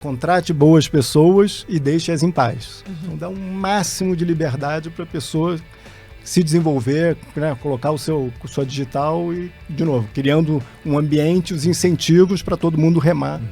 Contrate boas pessoas e deixe-as em paz. Então, dá um máximo de liberdade para a pessoa se desenvolver, né, colocar sua digital e, de novo, criando um ambiente, os incentivos para todo mundo remar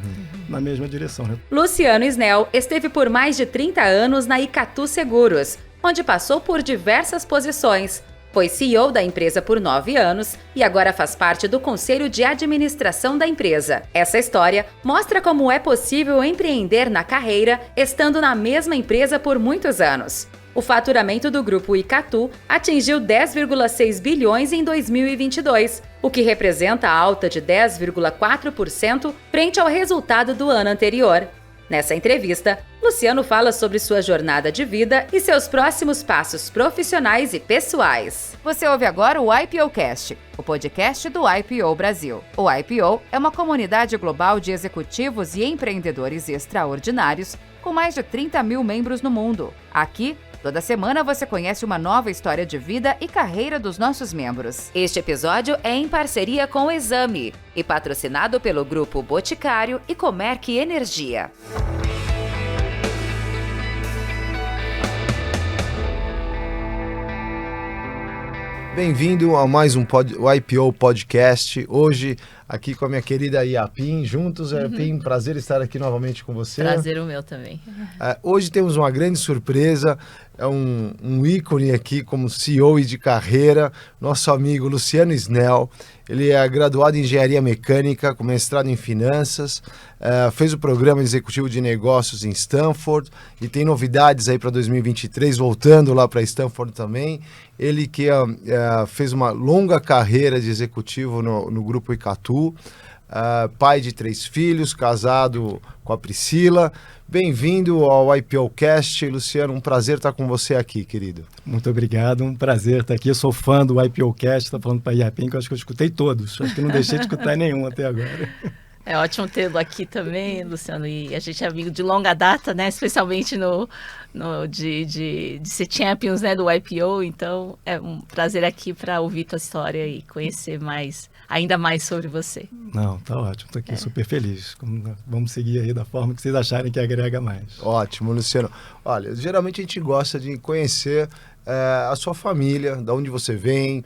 na mesma direção. Né? Luciano Snell esteve por mais de 30 anos na Icatu Seguros, onde passou por diversas posições. Foi CEO da empresa por 9 anos e agora faz parte do conselho de administração da empresa. Essa história mostra como é possível empreender na carreira estando na mesma empresa por muitos anos. O faturamento do grupo Icatu atingiu 10,6 bilhões em 2022, o que representa alta de 10,4% frente ao resultado do ano anterior. Nessa entrevista, Luciano fala sobre sua jornada de vida e seus próximos passos profissionais e pessoais. Você ouve agora o IPOcast, o podcast do IPO Brasil. O IPO é uma comunidade global de executivos e empreendedores extraordinários com mais de 30 mil membros no mundo. Aqui, toda semana você conhece uma nova história de vida e carreira dos nossos membros. Este episódio é em parceria com o Exame e patrocinado pelo Grupo Boticário e Comerc Energia. Bem-vindo a mais um o IPO Podcast. Hoje, aqui com a minha querida Yapim, juntos. Yapim, prazer estar aqui novamente com você. Prazer o meu também. Hoje temos uma grande surpresa, é um ícone aqui como CEO e de carreira, nosso amigo Luciano Snell. Ele é graduado em Engenharia Mecânica, com mestrado em Finanças, fez o programa executivo de negócios em Stanford e tem novidades aí para 2023, voltando lá para Stanford também. Ele que fez uma longa carreira de executivo no grupo Icatu, pai de 3 filhos, casado com a Priscila. Bem-vindo ao IPOcast, Luciano, um prazer estar com você aqui, querido. Muito obrigado, um prazer estar aqui. Eu sou fã do IPOcast, está falando para a Yapim, que eu acho que eu escutei todos, acho que não deixei de escutar nenhum até agora. É ótimo tê-lo aqui também, Luciano, e a gente é amigo de longa data, né? Especialmente de ser Champions, né? Do IPO, então é um prazer aqui para ouvir tua história e conhecer ainda mais sobre você. Não, tá ótimo, estou aqui super feliz. Vamos seguir aí da forma que vocês acharem que agrega mais. Ótimo, Luciano. Olha, geralmente a gente gosta de conhecer a sua família, de onde você vem,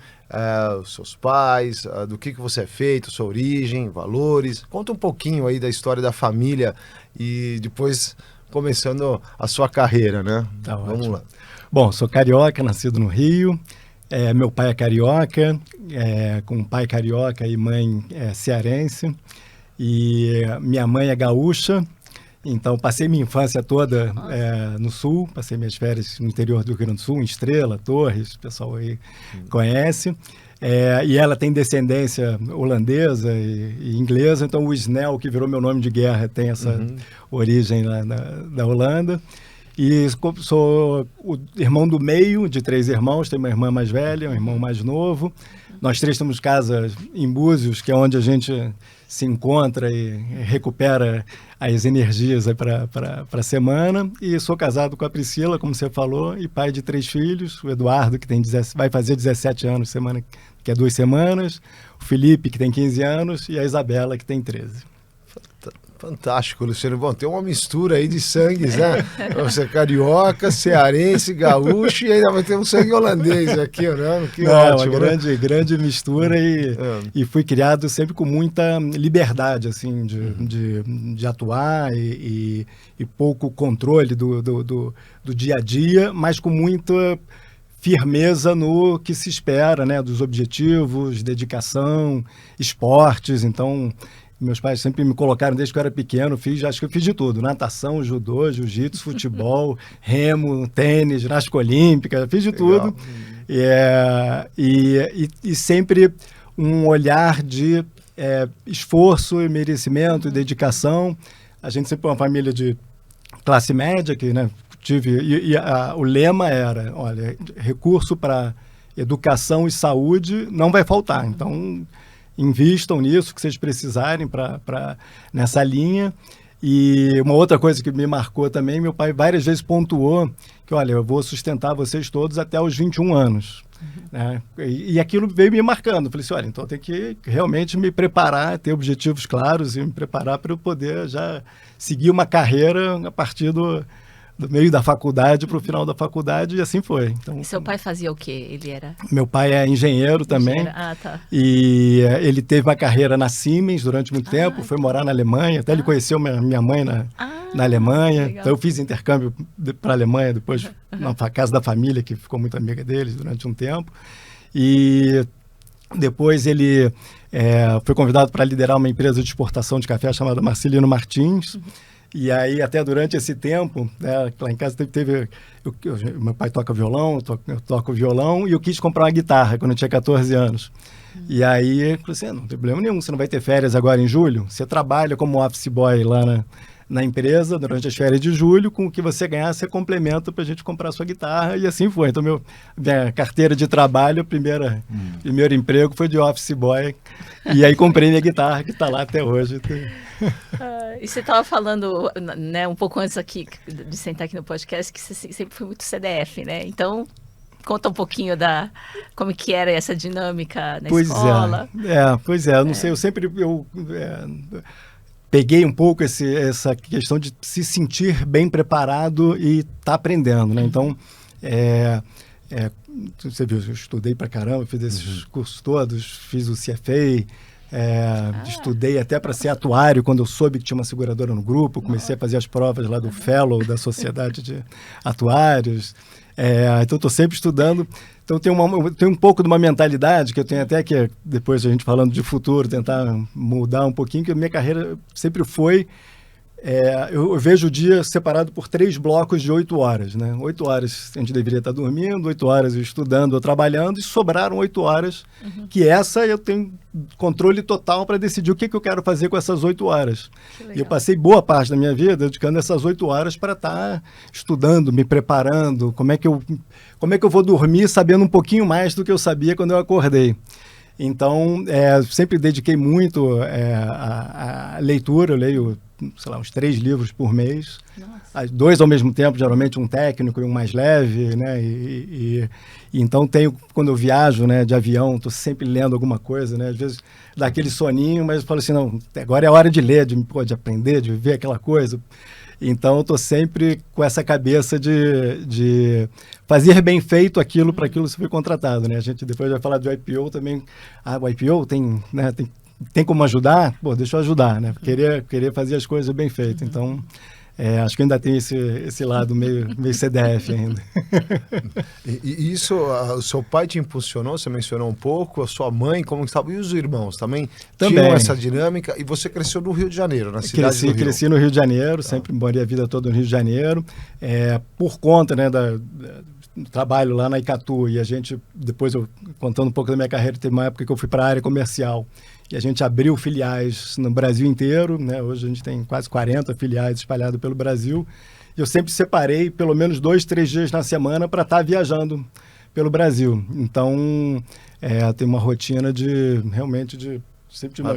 os seus pais, do que você é feito, sua origem, valores. Conta um pouquinho aí da história da família e depois começando a sua carreira, né? Tá ótimo. Vamos lá. Bom, sou carioca, nascido no Rio. Meu pai é carioca, com pai carioca e mãe cearense. E minha mãe é gaúcha. Então, passei minha infância toda no Sul, passei minhas férias no interior do Rio Grande do Sul, em Estrela, Torres, o pessoal aí conhece. E ela tem descendência holandesa e inglesa, então o Snell, que virou meu nome de guerra, tem essa origem lá da Holanda. E sou o irmão do meio de 3 irmãos, tenho uma irmã mais velha, um irmão mais novo. Nós 3 temos casa em Búzios, que é onde a gente se encontra e recupera as energias para a semana. E sou casado com a Priscila, como você falou, e pai de 3 filhos. O Eduardo, que vai fazer 17 anos, que é 2 semanas. O Felipe, que tem 15 anos. E a Isabela, que tem 13. Fantástico, Luciano. Bom, tem uma mistura aí de sangues, né? Você é carioca, cearense, gaúcho e ainda vai ter um sangue holandês aqui, né? Que ótimo, uma grande mistura e fui criado sempre com muita liberdade, assim, de atuar e pouco controle do dia a dia, mas com muita firmeza no que se espera, né? Dos objetivos, dedicação, esportes, então... Meus pais sempre me colocaram desde que eu era pequeno, acho que eu fiz de tudo, natação, judô, jiu-jitsu, futebol, remo, tênis, ginástica olímpica, fiz de tudo. E sempre um olhar de esforço e merecimento e dedicação. A gente sempre é uma família de classe média, que, né, o lema era, olha, recurso para educação e saúde não vai faltar, então... Invistam nisso, que vocês precisarem nessa linha. E uma outra coisa que me marcou também, meu pai várias vezes pontuou que, olha, eu vou sustentar vocês todos até os 21 anos. né? E aquilo veio me marcando. Falei assim, olha, então eu tenho que realmente me preparar, ter objetivos claros e me preparar para eu poder já seguir uma carreira a partir do meio da faculdade para o final da faculdade, e assim foi. Então, E seu pai fazia o quê? Ele era... Meu pai é engenheiro também. Ah, tá. E ele teve uma carreira na Siemens durante muito tempo, foi morar na Alemanha, até ele conheceu minha mãe na Alemanha. Legal. Então eu fiz intercâmbio para a Alemanha, depois na casa da família, que ficou muito amiga deles durante um tempo. E depois ele foi convidado para liderar uma empresa de exportação de café chamada Marcelino Martins. E aí, até durante esse tempo, né, lá em casa meu pai toca violão, eu toco violão, e eu quis comprar uma guitarra quando eu tinha 14 anos. E aí, eu falei assim, não tem problema nenhum, você não vai ter férias agora em julho? Você trabalha como office boy lá na empresa durante as férias de julho, com o que você ganhar, você complementa para a gente comprar a sua guitarra, e assim foi. Então, minha carteira de trabalho, primeiro emprego foi de office boy, e aí comprei minha guitarra, que está lá até hoje. E você estava falando, né, um pouco antes aqui, de sentar aqui no podcast, que você sempre foi muito CDF, né? Então, conta um pouquinho como que era essa dinâmica na escola. Pois é, eu não sei, eu sempre... peguei um pouco essa questão de se sentir bem preparado e estar aprendendo, né? Então, você viu, eu estudei pra caramba, fiz esses cursos todos, fiz o CFA, estudei até para ser atuário quando eu soube que tinha uma seguradora no grupo, comecei a fazer as provas lá do Fellow da Sociedade de Atuários. Então, estou sempre estudando. Então, tenho um pouco de uma mentalidade que eu tenho até que, depois a gente falando de futuro, tentar mudar um pouquinho, que a minha carreira sempre foi... eu vejo o dia separado por 3 blocos de 8 horas, né? 8 horas a gente deveria estar dormindo, 8 horas estudando ou trabalhando, e sobraram 8 horas, que essa eu tenho controle total para decidir o que eu quero fazer com essas 8 horas. E eu passei boa parte da minha vida dedicando essas 8 horas para estar estudando, me preparando, como é que eu vou dormir sabendo um pouquinho mais do que eu sabia quando eu acordei. Então, sempre dediquei muito à leitura, eu leio, sei lá, uns 3 livros por mês. Nossa. 2 ao mesmo tempo, geralmente um técnico e um mais leve, né? E então quando eu viajo, né, de avião, estou sempre lendo alguma coisa, né? Às vezes dá aquele soninho, mas eu falo assim, não, agora é hora de ler, de aprender, de ver aquela coisa. Então, eu estou sempre com essa cabeça de fazer bem feito aquilo para aquilo que você foi contratado, né? A gente depois vai falar de IPO também. O IPO tem como ajudar? Pô, deixa eu ajudar, né? Querer fazer as coisas bem feitas. Então, acho que ainda tem esse lado meio CDF ainda. E isso, o seu pai te impulsionou, você mencionou um pouco, a sua mãe, como estava, e os irmãos também tinham essa dinâmica, e você cresceu no Rio de Janeiro, na cidade do Rio. Cresci no Rio de Janeiro, sempre morei a vida toda no Rio de Janeiro, por conta, né, do trabalho lá na Icatu, e a gente, depois eu contando um pouco da minha carreira, teve uma época que eu fui para a área comercial, e a gente abriu filiais no Brasil inteiro, né? Hoje a gente tem quase 40 filiais espalhadas pelo Brasil. Eu sempre separei pelo menos 2, 3 dias na semana para estar viajando pelo Brasil. Então, tem uma rotina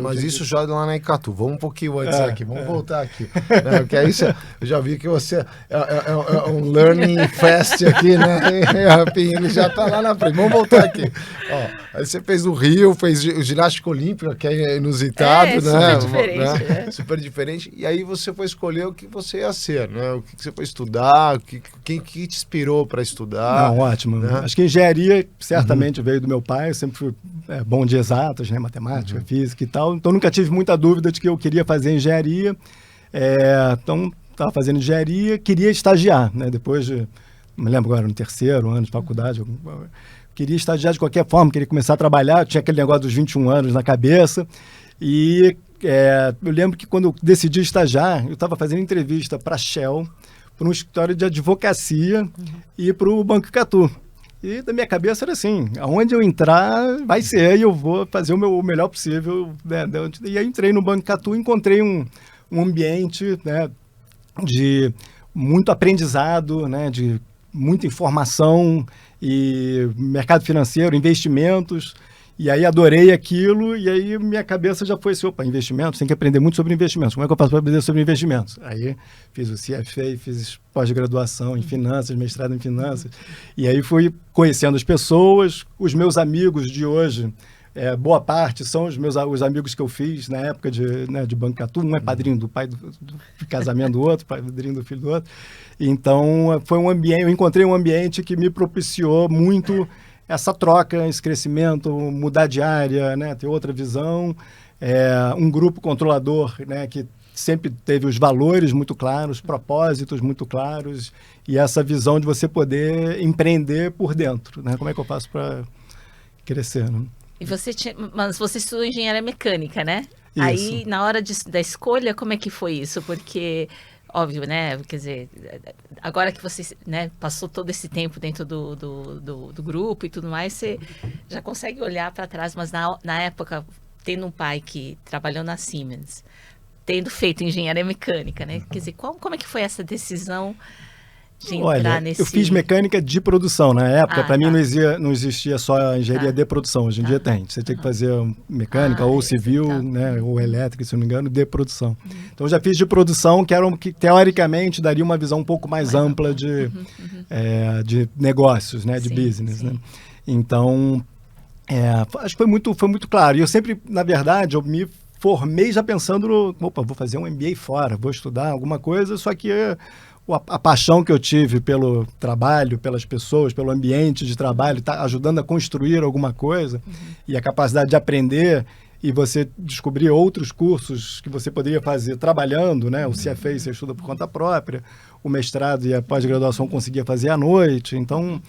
Mas isso já lá na Icatu. Vamos um pouquinho antes aqui, vamos voltar aqui. Porque aí eu já vi que você é um learning fast aqui, né? Ele já está lá na frente. Vamos voltar aqui. Aí você fez o Rio, fez o ginástica olímpica, que é inusitado, né? Super diferente. Super diferente. E aí você foi escolher o que você ia ser, né? O que você foi estudar, quem te inspirou para estudar. Não, ótimo. Né? Acho que engenharia certamente veio do meu pai. Eu sempre fui bom de exatas, né? Matemática, física e tal, então nunca tive muita dúvida de que eu queria fazer engenharia, então estava fazendo engenharia, queria estagiar, né? Depois de, não me lembro agora, no 3º ano de faculdade, eu queria estagiar de qualquer forma, queria começar a trabalhar, tinha aquele negócio dos 21 anos na cabeça, e eu lembro que quando eu decidi estagiar, eu estava fazendo entrevista para a Shell, para um escritório de advocacia e para o Banco Icatu. E da minha cabeça era assim, aonde eu entrar vai ser, e eu vou fazer o melhor possível. Né? E aí entrei no Banco Icatu e encontrei um ambiente, né, de muito aprendizado, né, de muita informação, e mercado financeiro, investimentos. E aí adorei aquilo, e aí minha cabeça já foi assim, opa, investimentos, tem que aprender muito sobre investimentos. Como é que eu faço para aprender sobre investimentos? Aí fiz o CFA, fiz pós-graduação em finanças, mestrado em finanças. E aí fui conhecendo as pessoas, os meus amigos de hoje, boa parte são os amigos que eu fiz na época de Banco Icatu. Um é padrinho do pai do casamento do outro, padrinho do filho do outro. Então, foi um ambiente, eu encontrei um ambiente que me propiciou muito essa troca, esse crescimento, mudar de área, né, ter outra visão, um grupo controlador, né, que sempre teve os valores muito claros, propósitos muito claros e essa visão de você poder empreender por dentro, né? Como é que eu faço para crescer, né? Mas você estudou engenharia mecânica, né? Isso. Aí, na hora da escolha, como é que foi isso? Porque, óbvio, né? Quer dizer, agora que você, né, passou todo esse tempo dentro do grupo e tudo mais, você já consegue olhar para trás, mas na época, tendo um pai que trabalhou na Siemens, tendo feito engenharia mecânica, né? Quer dizer, como é que foi essa decisão de entrar nesse... Eu fiz mecânica de produção na época. Para mim tá. não existia só engenharia de produção. Hoje em dia tem. Você tem que fazer mecânica ou civil, tá. né, ou elétrica, se não me engano, de produção. Então, eu já fiz de produção, que teoricamente daria uma visão um pouco mais ampla de negócios, né, de business. Né? Então, acho que foi muito claro. E eu sempre, na verdade, eu me formei já pensando vou fazer um MBA fora, vou estudar alguma coisa, só que a paixão que eu tive pelo trabalho, pelas pessoas, pelo ambiente de trabalho, tá ajudando a construir alguma coisa, e a capacidade de aprender e você descobrir outros cursos que você poderia fazer trabalhando, né? O CFA você estuda por conta própria, o mestrado e a pós-graduação conseguia fazer à noite, então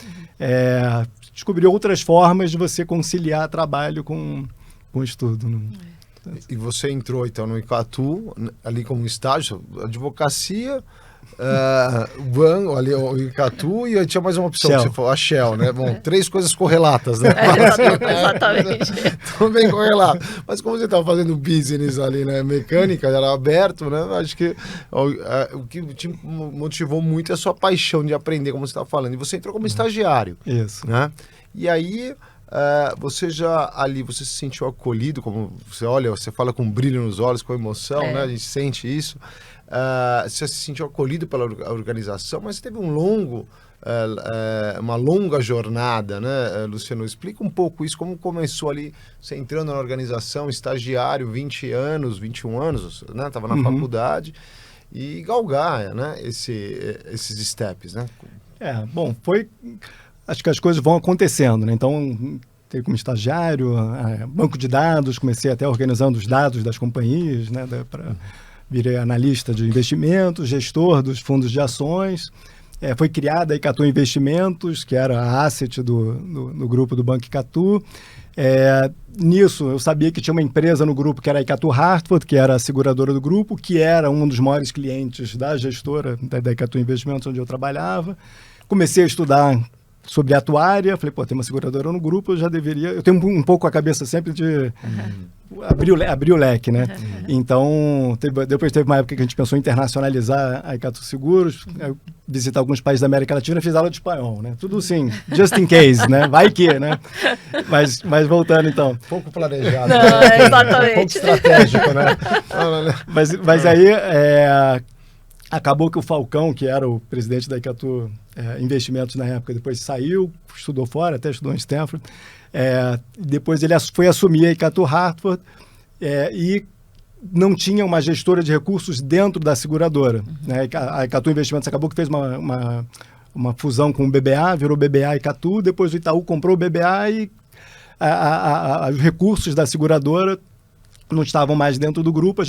descobrir outras formas de você conciliar trabalho com estudo, né? E você entrou, então, no Icatu, ali como estágio, advocacia, ali o Icatu, e aí tinha mais uma opção, Shell. que você falou, a Shell, né? Bom, 3 coisas correlatas, né? Exatamente. Tudo bem correlato. Mas como você estava fazendo business ali, né? Mecânica, era aberto, né? Acho que o que te motivou muito é a sua paixão de aprender, como você estava falando. E você entrou como estagiário. Isso. Né? E aí... você se sentiu acolhido, como você olha, você fala com brilho nos olhos, com emoção, né? A gente sente isso. Você se sentiu acolhido pela organização, mas teve uma longa jornada, né, Luciano? Explica um pouco isso, como começou ali, você entrando na organização, estagiário, 20 anos, 21 anos, né? Estava na faculdade, e galgar, né, esses steps, né? Acho que as coisas vão acontecendo, né? Então, entrei como estagiário, banco de dados, comecei até organizando os dados das companhias, né? Virei analista de investimentos, gestor dos fundos de ações. Foi criada a Icatu Investimentos, que era a asset do grupo do Banco Icatu. Nisso, eu sabia que tinha uma empresa no grupo que era a Icatu Hartford, que era a seguradora do grupo, que era um dos maiores clientes da gestora da Icatu Investimentos, onde eu trabalhava. Comecei a estudar sobre a atuária, falei, tem uma seguradora no grupo, eu já deveria... Eu tenho um pouco a cabeça sempre de abrir o leque, né? Então, depois teve uma época que a gente pensou em internacionalizar a Icatu Seguros, visitar alguns países da América Latina, fiz aula de espanhol, né? Tudo assim, just in case, né? Vai que, né? Mas voltando, então. Pouco planejado. Não, né? exatamente. Pouco estratégico, né? Mas aí... acabou que o Falcão, que era o presidente da Icatu Investimentos na época, depois saiu, estudou fora, até estudou em Stanford. Depois ele foi assumir a Icatu Hartford e não tinha uma gestora de recursos dentro da seguradora. Né? A Icatu Investimentos acabou que fez uma fusão com o BBA, virou BBA Icatu, depois o Itaú comprou o BBA e os recursos da seguradora não estavam mais dentro do grupo.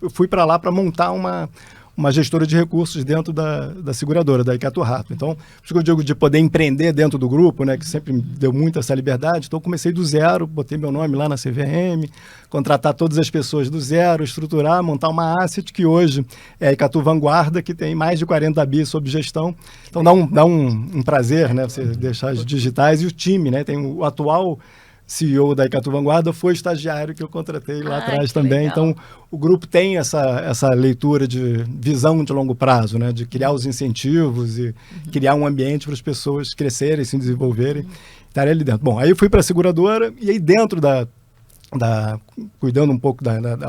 Eu fui para lá para montar uma gestora de recursos dentro da seguradora, da Icatu Hartford. Então, isso que eu digo de poder empreender dentro do grupo, né, que sempre me deu muito essa liberdade. Então, eu comecei do zero, botei meu nome lá na CVM, contratar todas as pessoas do zero, estruturar, montar uma asset que hoje é a Icatu Vanguarda, que tem mais de 40 bi sob gestão. Então, dá um prazer, né, você deixar as digitais e o time, né, tem o atual CEO da Icatu Vanguarda, foi estagiário que eu contratei lá atrás também. Legal. Então, o grupo tem essa leitura de visão de longo prazo, né? De criar os incentivos e criar um ambiente para as pessoas crescerem, se desenvolverem, estarem ali dentro. Bom, aí eu fui para a seguradora e aí dentro cuidando um pouco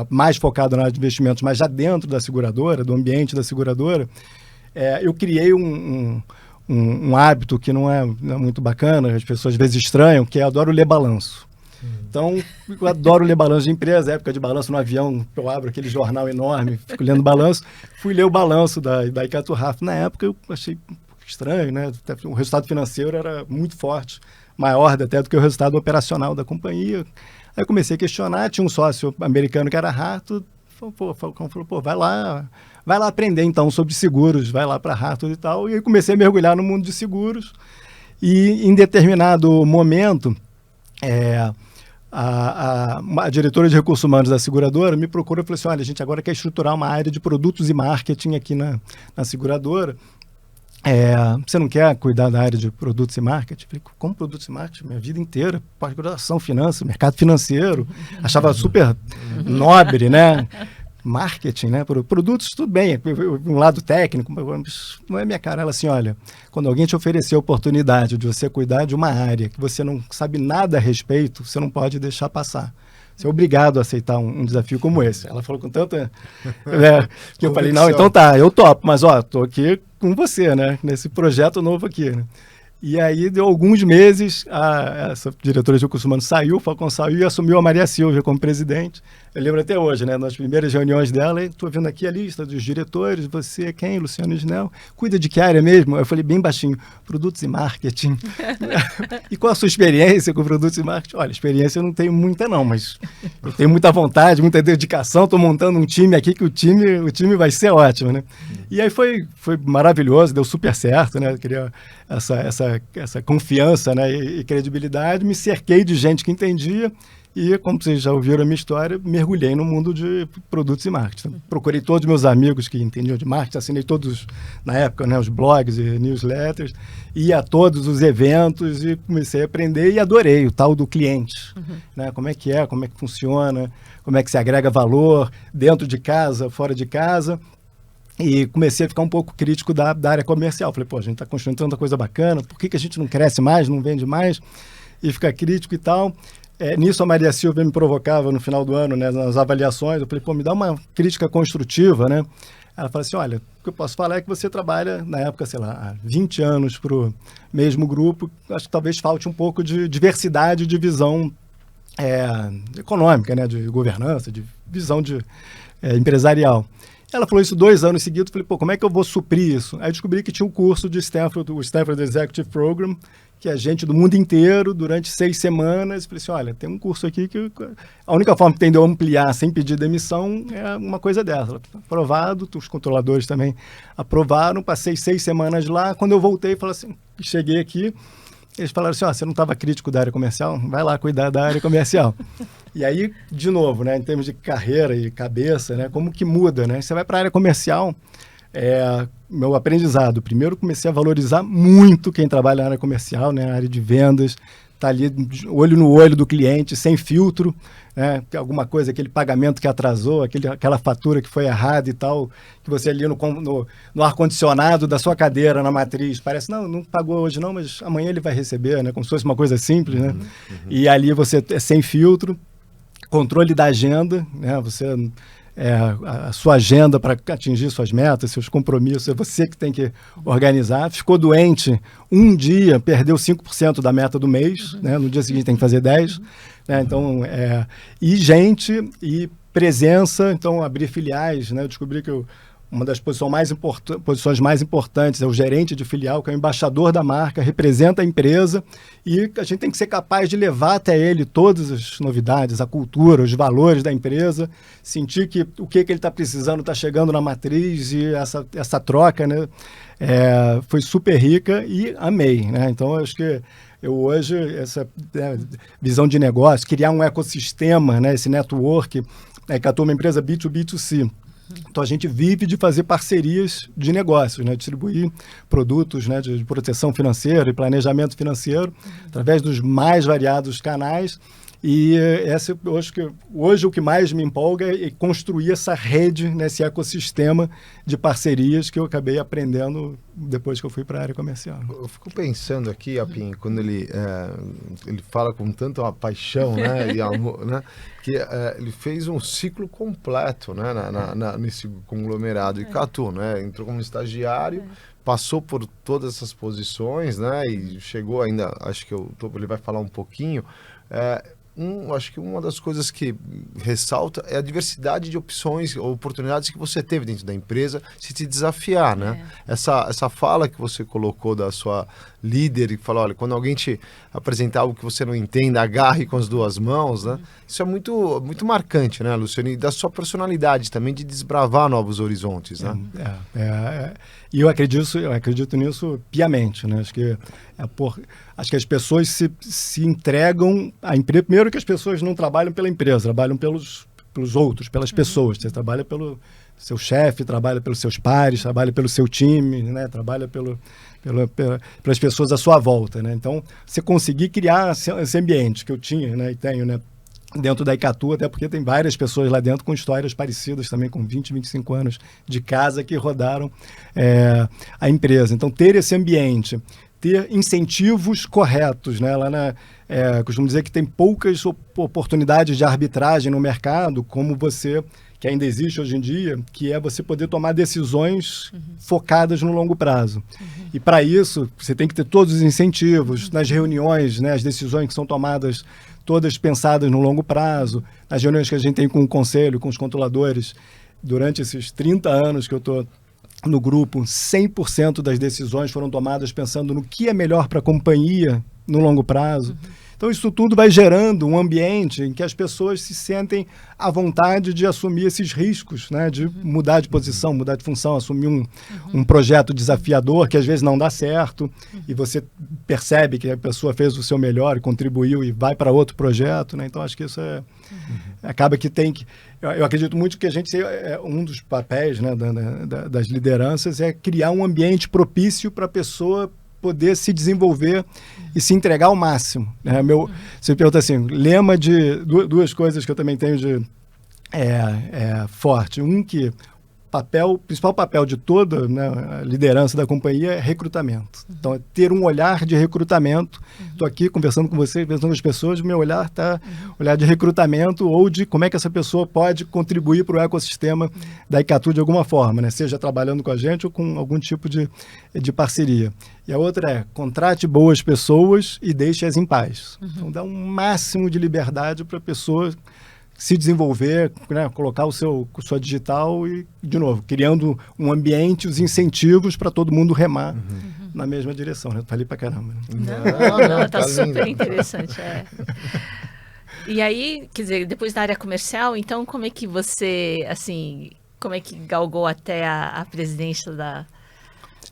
mais focado na área de investimentos, mas já dentro da seguradora, do ambiente da seguradora, eu criei um hábito que não é muito bacana, as pessoas às vezes estranham, que é eu adoro ler balanço. Então, eu adoro ler balanço de empresa, época de balanço no avião, eu abro aquele jornal enorme, fico lendo balanço, fui ler o balanço da Icatu Raf. Na época eu achei estranho, né? O resultado financeiro era muito forte, maior até do que o resultado operacional da companhia. Aí eu comecei a questionar, tinha um sócio americano que era rato, falou, vai lá aprender então sobre seguros, vai lá para Hartford e tal. E aí comecei a mergulhar no mundo de seguros e em determinado momento a diretora de recursos humanos da seguradora me procurou e falou assim, olha, a gente agora quer estruturar uma área de produtos e marketing aqui na seguradora. Você não quer cuidar da área de produtos e marketing? Eu falei, como produtos e marketing? Minha vida inteira, pós-graduação, finanças, mercado financeiro. Achava super nobre, né? Marketing, né? Produtos, tudo bem, um lado técnico, mas não é minha cara. Ela assim, olha, quando alguém te oferecer a oportunidade de você cuidar de uma área que você não sabe nada a respeito, você não pode deixar passar. Você é obrigado a aceitar um desafio como esse. Ela falou com tanta... que eu falei, não, então tá, eu topo, mas tô aqui com você, né? Nesse projeto novo aqui, né? E aí, deu alguns meses, essa diretora de recursos humanos saiu, o Falcão saiu e assumiu a Maria Silvia como presidente. Eu lembro até hoje, né? Nas primeiras reuniões dela, estou vendo aqui a lista dos diretores, você, quem? Luciano Snell. Cuida de que área mesmo? Eu falei bem baixinho, produtos e marketing. E qual a sua experiência com produtos e marketing? Olha, experiência eu não tenho muita não, mas eu tenho muita vontade, muita dedicação, estou montando um time aqui que o time vai ser ótimo, né? E aí foi maravilhoso, deu super certo, né? Eu queria essa confiança, né, e credibilidade, me cerquei de gente que entendia e, como vocês já ouviram a minha história, mergulhei no mundo de produtos e marketing. Procurei todos os meus amigos que entendiam de marketing, assinei todos, na época, né, os blogs e newsletters, ia a todos os eventos e comecei a aprender e adorei o tal do cliente, né, como é que funciona, como é que se agrega valor dentro de casa, fora de casa. E comecei a ficar um pouco crítico da área comercial. Falei, a gente está construindo tanta coisa bacana, por que a gente não cresce mais, não vende mais? E ficar crítico e tal. Nisso a Maria Silvia me provocava no final do ano, né, nas avaliações. Eu falei, me dá uma crítica construtiva, né? Ela falou assim, olha, o que eu posso falar é que você trabalha, na época, sei lá, há 20 anos para o mesmo grupo. Acho que talvez falte um pouco de diversidade de visão econômica, né, de governança, de visão empresarial. Ela falou isso 2 anos seguidos, falei, como é que eu vou suprir isso? Aí descobri que tinha um curso de Stanford, o Stanford Executive Program, que é gente do mundo inteiro, durante 6 semanas. Falei assim, olha, tem um curso aqui que a única forma que tem de eu ampliar sem pedir demissão é uma coisa dessa. Aprovado, os controladores também aprovaram, passei 6 semanas lá. Quando eu voltei, falei assim, cheguei aqui, eles falaram assim, você não estava crítico da área comercial? Vai lá cuidar da área comercial. E aí, de novo, né, em termos de carreira e cabeça, né, como que muda, né? Você vai para a área comercial, meu aprendizado. Primeiro, comecei a valorizar muito quem trabalha na área comercial, né, a área de vendas, tá ali olho no olho do cliente, sem filtro, né, alguma coisa, aquele pagamento que atrasou, aquela fatura que foi errada e tal, que você ali no ar-condicionado da sua cadeira, na matriz, parece, não pagou hoje não, mas amanhã ele vai receber, né, como se fosse uma coisa simples, né? E ali você é sem filtro, controle da agenda, né, a sua agenda para atingir suas metas, seus compromissos, é você que tem que organizar. Ficou doente um dia, perdeu 5% da meta do mês, né? No dia seguinte tem que fazer 10%. Né? Então, e gente, e presença, então abrir filiais, né? Eu descobri que uma das posições mais importantes é o gerente de filial, que é o embaixador da marca, representa a empresa e a gente tem que ser capaz de levar até ele todas as novidades, a cultura, os valores da empresa, sentir que o que ele está precisando está chegando na matriz e essa troca, né, foi super rica e amei, né? Então, eu acho que hoje, essa visão de negócio, criar um ecossistema, né, esse network, que atua uma empresa B2B2C, Então, a gente vive de fazer parcerias de negócios, né? Distribuir produtos, né, de proteção financeira e planejamento financeiro através dos mais variados canais. E eu acho que hoje o que mais me empolga é construir essa rede, né, esse ecossistema de parcerias que eu acabei aprendendo depois que eu fui para a área comercial. Eu fico pensando aqui, Apim, quando ele fala com tanta paixão, né, e amor, né, que ele fez um ciclo completo, né, nesse conglomerado Icatu, né, entrou como estagiário, passou por todas essas posições, né, e chegou ainda, acho que ele vai falar um pouquinho. Acho que uma das coisas que ressalta é a diversidade de opções, oportunidades que você teve dentro da empresa, se te desafiar, né? Essa fala que você colocou da sua líder e falou, olha, quando alguém te apresentar algo que você não entenda, agarre com as duas mãos, né? Isso é muito, muito marcante, né, Luciano? E da sua personalidade também de desbravar novos horizontes, né? E eu acredito nisso piamente, né? Acho que as pessoas se entregam à empresa. Primeiro que as pessoas não trabalham pela empresa, trabalham pelos outros, pelas pessoas. Você trabalha pelo seu chefe, trabalha pelos seus pares, trabalha pelo seu time, né? Trabalha pelas pessoas à sua volta, né? Então, você conseguir criar esse ambiente que eu tinha, né, e tenho, né, dentro da Icatu, até porque tem várias pessoas lá dentro com histórias parecidas também, com 20, 25 anos de casa que rodaram a empresa. Então, ter esse ambiente, ter incentivos corretos, né? Costumo dizer que tem poucas oportunidades de arbitragem no mercado, como que ainda existe hoje em dia, que é você poder tomar decisões focadas no longo prazo. E para isso, você tem que ter todos os incentivos nas reuniões, né? As decisões que são tomadas todas pensadas no longo prazo, nas reuniões que a gente tem com o conselho, com os controladores. Durante esses 30 anos que eu estou no grupo, 100% das decisões foram tomadas pensando no que é melhor para a companhia no longo prazo. Então, isso tudo vai gerando um ambiente em que as pessoas se sentem à vontade de assumir esses riscos, né? De mudar de posição, mudar de função, assumir um projeto desafiador que às vezes não dá certo e você percebe que a pessoa fez o seu melhor e contribuiu e vai para outro projeto, né? Então, acho que isso acaba que tem que... Eu acredito muito que a gente, um dos papéis, né, das lideranças é criar um ambiente propício para a pessoa poder se desenvolver e se entregar ao máximo, né? Você pergunta assim, lema de duas coisas que eu também tenho de forte. Que o principal papel de toda, né, a liderança da companhia é recrutamento. Então, é ter um olhar de recrutamento. Estou aqui conversando com vocês, conversando com as pessoas, meu olhar está olhar de recrutamento ou de como é que essa pessoa pode contribuir para o ecossistema da Icatu de alguma forma, né? Seja trabalhando com a gente ou com algum tipo de parceria. E a outra é, contrate boas pessoas e deixe-as em paz. Então, dá um máximo de liberdade para a pessoa se desenvolver, né, colocar sua digital e, de novo, criando um ambiente, os incentivos para todo mundo remar na mesma direção. Né? Falei pra caramba. Não, tá super interessante. E aí, quer dizer, depois da área comercial, então como é que você, assim, como é que galgou até a presidência da...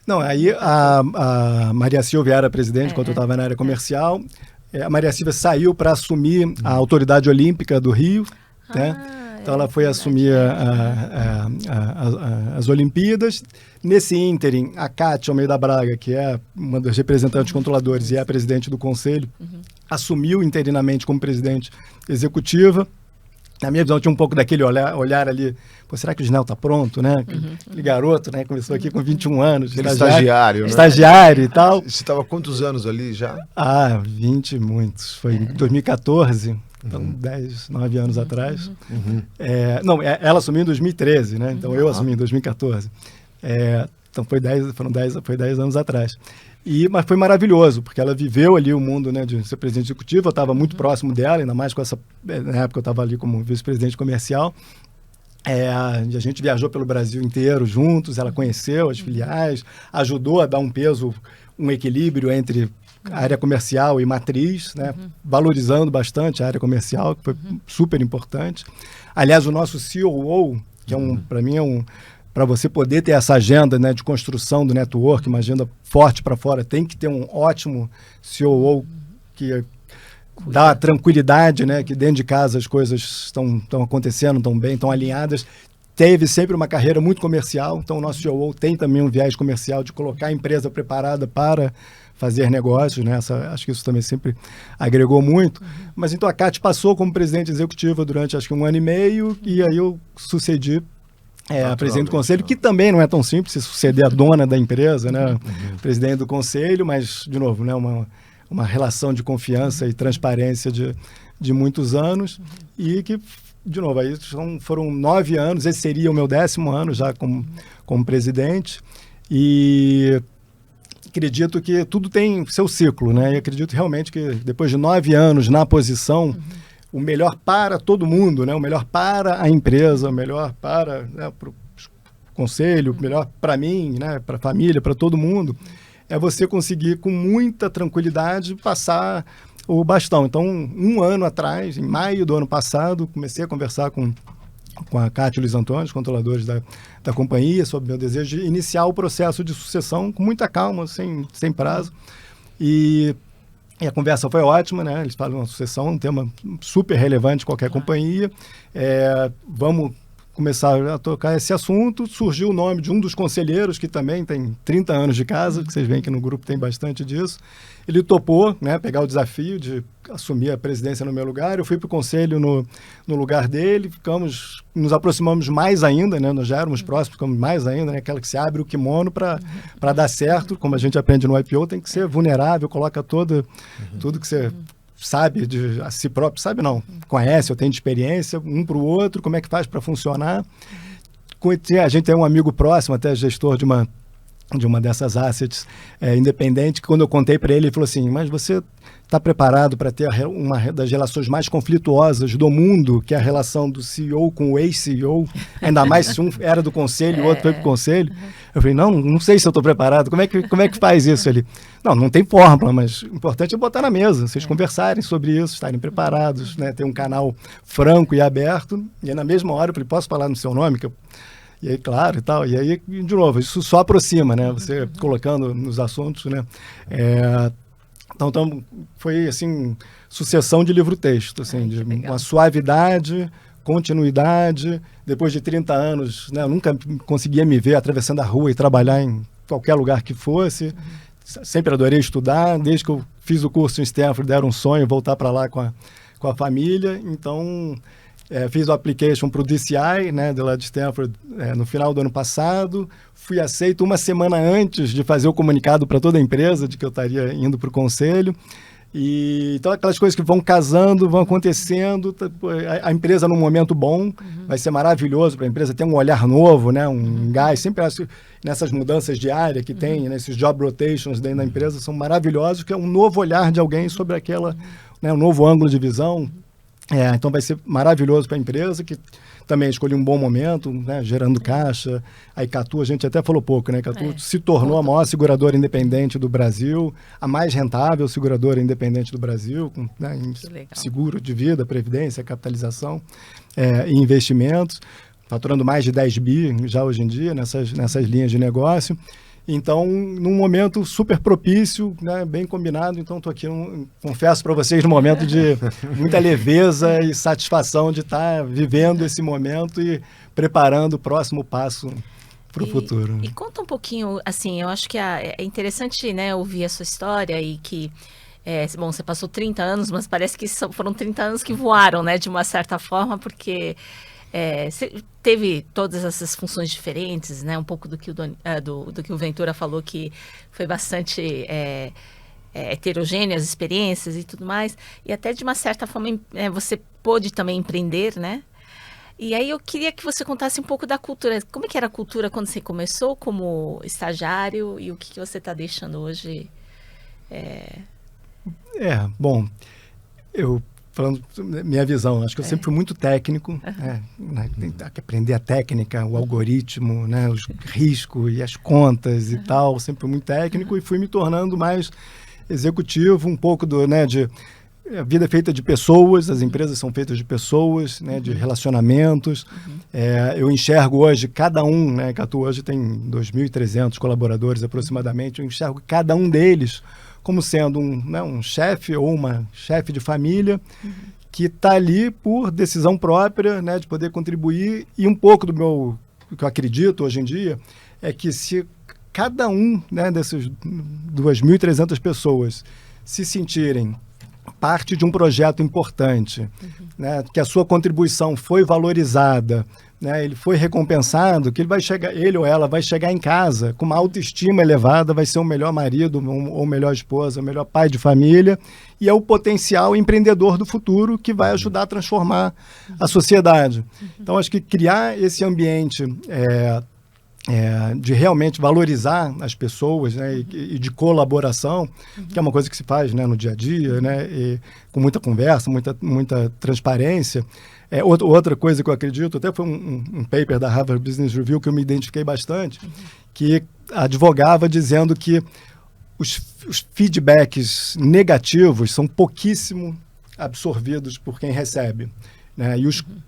Não, aí a Maria Silvia era presidente quando eu estava na área comercial. A Maria Silvia saiu para assumir a Autoridade Olímpica do Rio, né? Então ela foi assumir as Olimpíadas. Nesse ínterim, a Cátia Almeida Braga, que é uma das representantes controladores e é a presidente do conselho, assumiu interinamente como presidente executiva. Na minha visão, tinha um pouco daquele olhar ali, pô, será que o Ginel está pronto, né? Aquele garoto, né? Começou aqui com 21 anos. Estagiário, né? Estagiário e tal. Você estava quantos anos ali já? 20 e muitos. Foi em 2014, então 9 anos atrás. Ela assumiu em 2013, né? Então eu assumi em 2014. Então foi 10 anos atrás. Mas foi maravilhoso, porque ela viveu ali o mundo, né, de ser presidente executivo. Eu estava muito próximo dela, ainda mais na época eu estava ali como vice-presidente comercial. A gente viajou pelo Brasil inteiro juntos, ela conheceu as filiais, ajudou a dar um peso, um equilíbrio entre a área comercial e matriz, né, valorizando bastante a área comercial, que foi super importante. Aliás, o nosso COO, que para mim para você poder ter essa agenda, né, de construção do network, uma agenda forte para fora, tem que ter um ótimo COO que dá a tranquilidade, né, que dentro de casa as coisas estão acontecendo, estão bem, estão alinhadas. teve sempre uma carreira muito comercial, então o nosso CEO tem também um viés comercial de colocar a empresa preparada para fazer negócios, né? Acho que isso também sempre agregou muito. Mas então a Cátia passou como presidente executiva durante acho que 1 ano e meio, e aí eu sucedi a presidente do conselho, que também não é tão simples se suceder a dona da empresa, né? Presidente do conselho, mas, de novo, né? Uma relação de confiança e transparência de muitos anos, e que, de novo, aí foram 9 anos, esse seria o meu 10º ano já como presidente, e acredito que tudo tem seu ciclo, né? E acredito realmente que depois de 9 anos na posição, o melhor para todo mundo, né? O melhor para a empresa, o melhor para, né, o conselho, o melhor para mim, né? Para a família, para todo mundo, é você conseguir com muita tranquilidade passar o bastão. Então, 1 ano atrás, em maio do ano passado, comecei a conversar com a Cátia e o Luiz Antônio, os controladores da companhia, sobre o meu desejo de iniciar o processo de sucessão com muita calma, sem prazo. E a conversa foi ótima, né? Eles falam uma sucessão, um tema super relevante em qualquer companhia. Vamos começar a tocar esse assunto. Surgiu o nome de um dos conselheiros, que também tem 30 anos de casa, que vocês veem que no grupo tem bastante disso. Ele topou, né, pegar o desafio de assumir a presidência no meu lugar. Eu fui para o conselho no lugar dele, nos aproximamos mais ainda, né? Nós já éramos próximos, ficamos mais ainda, né? Aquela que se abre o kimono para dar certo, como a gente aprende no IPO, tem que ser vulnerável, coloca tudo que você sabe de a si próprio, sabe não, conhece ou tem de experiência, um para o outro, como é que faz para funcionar. A gente tem um amigo próximo, até gestor de uma dessas assets independente, que quando eu contei para ele, ele falou assim, mas você está preparado para ter uma das relações mais conflituosas do mundo, que é a relação do CEO com o ex-CEO, ainda mais se um era do conselho e o outro foi para o conselho. Eu falei, não sei se eu estou preparado, como é que faz isso? Ele, não tem fórmula, mas o importante é botar na mesa, vocês conversarem sobre isso, estarem preparados, né, ter um canal franco e aberto. E aí, na mesma hora eu falei, posso falar no seu nome? E aí, claro, e tal. E aí, de novo, isso só aproxima, né? Você colocando nos assuntos, né? Então, foi, assim, sucessão de livro-texto, assim, de uma suavidade, continuidade. Depois de 30 anos, né? Eu nunca conseguia me ver atravessando a rua e trabalhar em qualquer lugar que fosse. Sempre adorei estudar. Desde que eu fiz o curso em Stanford, era um sonho voltar para lá com a família. Então, fiz o application para o DCI, né, de lá de Stanford, no final do ano passado. Fui aceito 1 semana antes de fazer o comunicado para toda a empresa de que eu estaria indo para o conselho. Então, aquelas coisas que vão casando, vão acontecendo. A empresa num momento bom, vai ser maravilhoso para a empresa ter um olhar novo, né, um gás. Sempre acho nessas mudanças de área que tem, né, esses job rotations dentro da empresa, são maravilhosos, que é um novo olhar de alguém sobre aquela, né, um novo ângulo de visão. Então vai ser maravilhoso para a empresa, que também escolheu um bom momento, né, gerando caixa. A Icatu, a gente até falou pouco, né? A Icatu se tornou a maior seguradora independente do Brasil, a mais rentável seguradora independente do Brasil, com, né, seguro de vida, previdência, capitalização e investimentos, faturando mais de 10 bi já hoje em dia nessas linhas de negócio. Então, num momento super propício, né, bem combinado. Então, estou aqui, confesso para vocês, num momento de muita leveza e satisfação de estar vivendo esse momento e preparando o próximo passo para o futuro. E conta um pouquinho, assim, eu acho que é interessante, né, ouvir a sua história e que, bom, você passou 30 anos, mas parece que foram 30 anos que voaram, né, de uma certa forma, porque... Você teve todas essas funções diferentes, né? Um pouco do que o Ventura falou, que foi bastante heterogêneo as experiências e tudo mais. E até de uma certa forma você pôde também empreender, né? E aí eu queria que você contasse um pouco da cultura. Como é que era a cultura quando você começou como estagiário e o que você está deixando hoje? Bom, falando minha visão, acho que eu sempre fui muito técnico, tem que aprender a técnica, o algoritmo, né, os riscos e as contas e tal, sempre fui muito técnico e fui me tornando mais executivo, um pouco de a vida é feita de pessoas, as empresas são feitas de pessoas, né, de relacionamentos. Eu enxergo hoje cada um, né, que atua hoje tem 2.300 colaboradores aproximadamente, eu enxergo cada um deles como sendo um chefe ou uma chefe de família que está ali por decisão própria, né, de poder contribuir. E um pouco do que eu acredito hoje em dia é que se cada um, né, dessas 2.300 pessoas se sentirem parte de um projeto importante, né, que a sua contribuição foi valorizada, né, ele foi recompensado, que ele ou ela vai chegar em casa com uma autoestima elevada, vai ser o melhor marido, ou melhor esposa, o melhor pai de família, e é o potencial empreendedor do futuro que vai ajudar a transformar a sociedade. Então, acho que criar esse ambiente de realmente valorizar as pessoas, né, e de colaboração, que é uma coisa que se faz, né, no dia a dia, né, e com muita conversa, muita transparência. Outra coisa que eu acredito, até foi um paper da Harvard Business Review que eu me identifiquei bastante, que advogava dizendo que os feedbacks negativos são pouquíssimo absorvidos por quem recebe, né,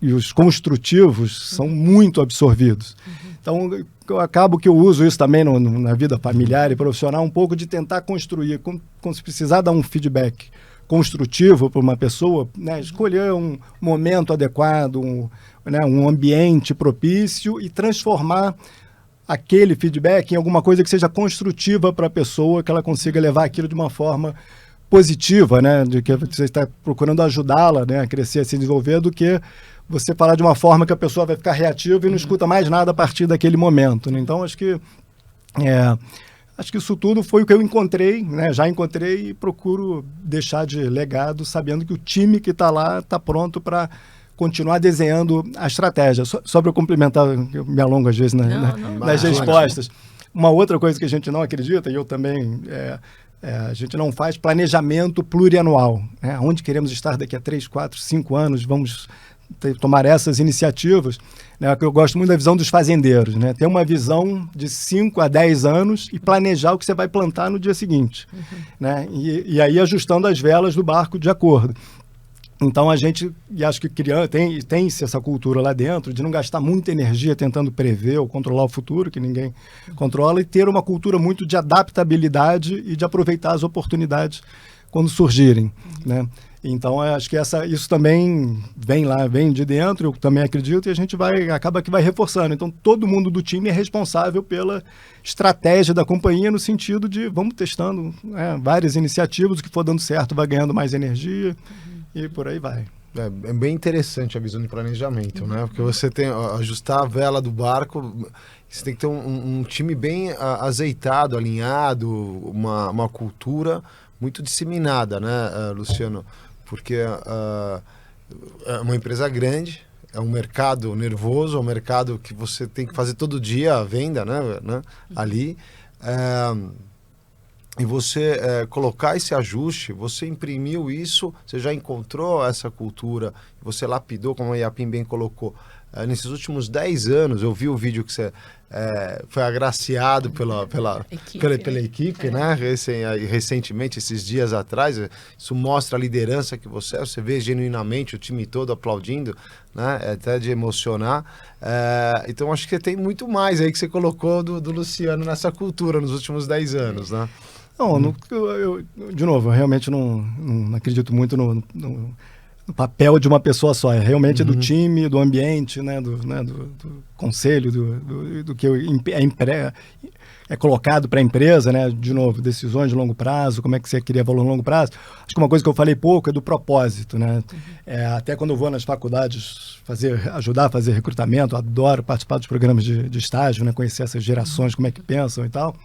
e os construtivos são muito absorvidos. Então, eu acabo que eu uso isso também na vida familiar e profissional, um pouco de tentar construir, se precisar dar um feedback construtivo para uma pessoa, né, escolher um momento adequado, um ambiente propício e transformar aquele feedback em alguma coisa que seja construtiva para a pessoa, que ela consiga levar aquilo de uma forma positiva, né, de que você está procurando ajudá-la, né, a crescer, a se desenvolver, do que você falar de uma forma que a pessoa vai ficar reativa e não escuta mais nada a partir daquele momento, né? Então, acho que isso tudo foi o que eu encontrei, né? Já encontrei, e procuro deixar de legado, sabendo que o time que está lá está pronto para continuar desenhando a estratégia. Só para eu complementar, eu me alongo às vezes nas respostas. Uma outra coisa que a gente não acredita, e eu também... a gente não faz planejamento plurianual, né? Onde queremos estar daqui a 3, 4, 5 anos, vamos tomar essas iniciativas, né? Que eu gosto muito da visão dos fazendeiros, né? Ter uma visão de 5 a 10 anos e planejar o que você vai plantar no dia seguinte, né? E aí ajustando as velas do barco de acordo. Então a gente, e acho que tem-se essa cultura lá dentro de não gastar muita energia tentando prever ou controlar o futuro, que ninguém controla, e ter uma cultura muito de adaptabilidade e de aproveitar as oportunidades quando surgirem, né? Então, acho que isso também vem de dentro, eu também acredito, e a gente acaba que vai reforçando. Então, todo mundo do time é responsável pela estratégia da companhia, no sentido de vamos testando, né, várias iniciativas, o que for dando certo vai ganhando mais energia, e por aí vai. É bem interessante a visão de planejamento, né? Porque você tem ajustar a vela do barco, você tem que ter um time bem azeitado, alinhado, uma cultura muito disseminada, né, Luciano? Porque é uma empresa grande, é um mercado nervoso, é um mercado que você tem que fazer todo dia a venda, né, ali. E você colocar esse ajuste, você imprimiu isso, você já encontrou essa cultura, você lapidou, como a Yapim bem colocou. Nesses últimos 10 anos, eu vi o vídeo que você foi agraciado pela equipe, né? Recentemente, esses dias atrás, isso mostra a liderança que você vê genuinamente o time todo aplaudindo, né? É até de emocionar. Então, acho que tem muito mais aí que você colocou do Luciano nessa cultura nos últimos 10 anos, né? Não, de novo, eu realmente não acredito muito no papel de uma pessoa só, é realmente do time, do ambiente, né, do conselho, do que é colocado para a empresa, né, de novo, decisões de longo prazo, como é que você cria valor no longo prazo. Acho que uma coisa que eu falei pouco é do propósito, né, até quando eu vou nas faculdades ajudar a fazer recrutamento, adoro participar dos programas de estágio, né, conhecer essas gerações, como é que pensam e tal.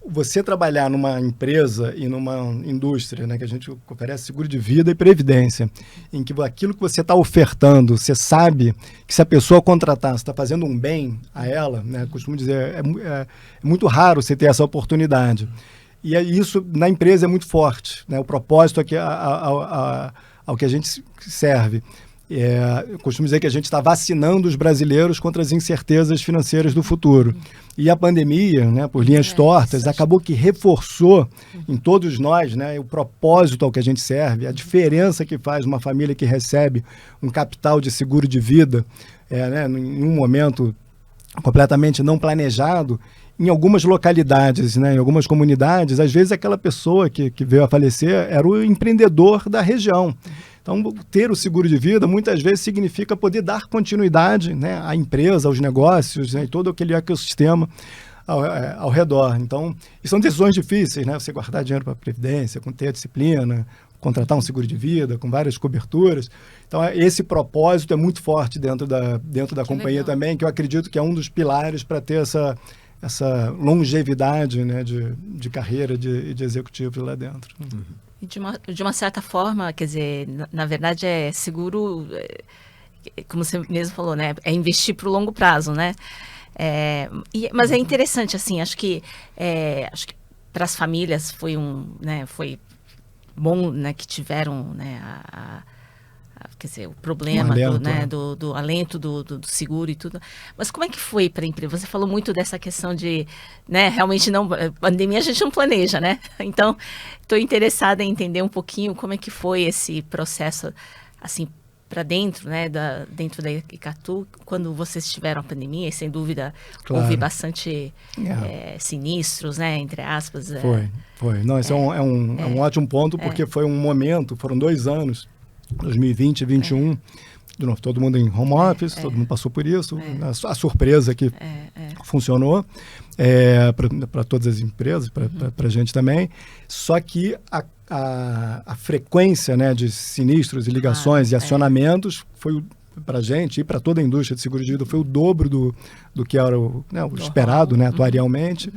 Você trabalhar numa empresa e numa indústria, né, que a gente oferece seguro de vida e previdência, em que aquilo que você está ofertando, você sabe que se a pessoa contratar, você está fazendo um bem a ela, né, costumo dizer, é muito raro você ter essa oportunidade. E isso na empresa é muito forte, né, o propósito aqui ao que a gente serve. Eu costumo dizer que a gente está vacinando os brasileiros contra as incertezas financeiras do futuro. E a pandemia, né, por linhas tortas, acabou que reforçou em todos nós, né, o propósito ao que a gente serve, a diferença que faz uma família que recebe um capital de seguro de vida, né, em um momento completamente não planejado. Em algumas localidades, né, em algumas comunidades, às vezes aquela pessoa que veio a falecer era o empreendedor da região. Então, ter o seguro de vida muitas vezes significa poder dar continuidade, né, à empresa, aos negócios, né, e todo aquele ecossistema ao redor. Então, e são decisões difíceis, né? Você guardar dinheiro para a Previdência, com ter a disciplina, contratar um seguro de vida, com várias coberturas. Então, esse propósito é muito forte dentro da companhia legal. Também, que eu acredito que é um dos pilares para ter essa longevidade, né, de carreira de executivo lá dentro. Uhum. E de uma certa forma, quer dizer, na verdade é seguro, como você mesmo falou, né? É investir para o longo prazo, né? Mas é interessante, assim, acho que para as famílias foi bom, né, que tiveram, né, quer dizer, o problema do alento do seguro e tudo. Mas como é que foi para a empresa? Você falou muito dessa questão de, né, realmente pandemia a gente não planeja, né? Então, estou interessada em entender um pouquinho como é que foi esse processo, assim, para dentro, né, dentro da Icatu, quando vocês tiveram a pandemia, e sem dúvida houve bastante sinistros, né, entre aspas. Foi. Não, esse é um ótimo ponto, porque foi um momento, foram 2 anos, 2020 e 2021, de novo, todo mundo em home office, todo mundo passou por isso, a surpresa que funcionou para todas as empresas, para a gente também, só que a frequência, né, de sinistros e ligações e acionamentos foi para a gente e para toda a indústria de seguro de vida foi o dobro do que era o esperado, né, atuarialmente.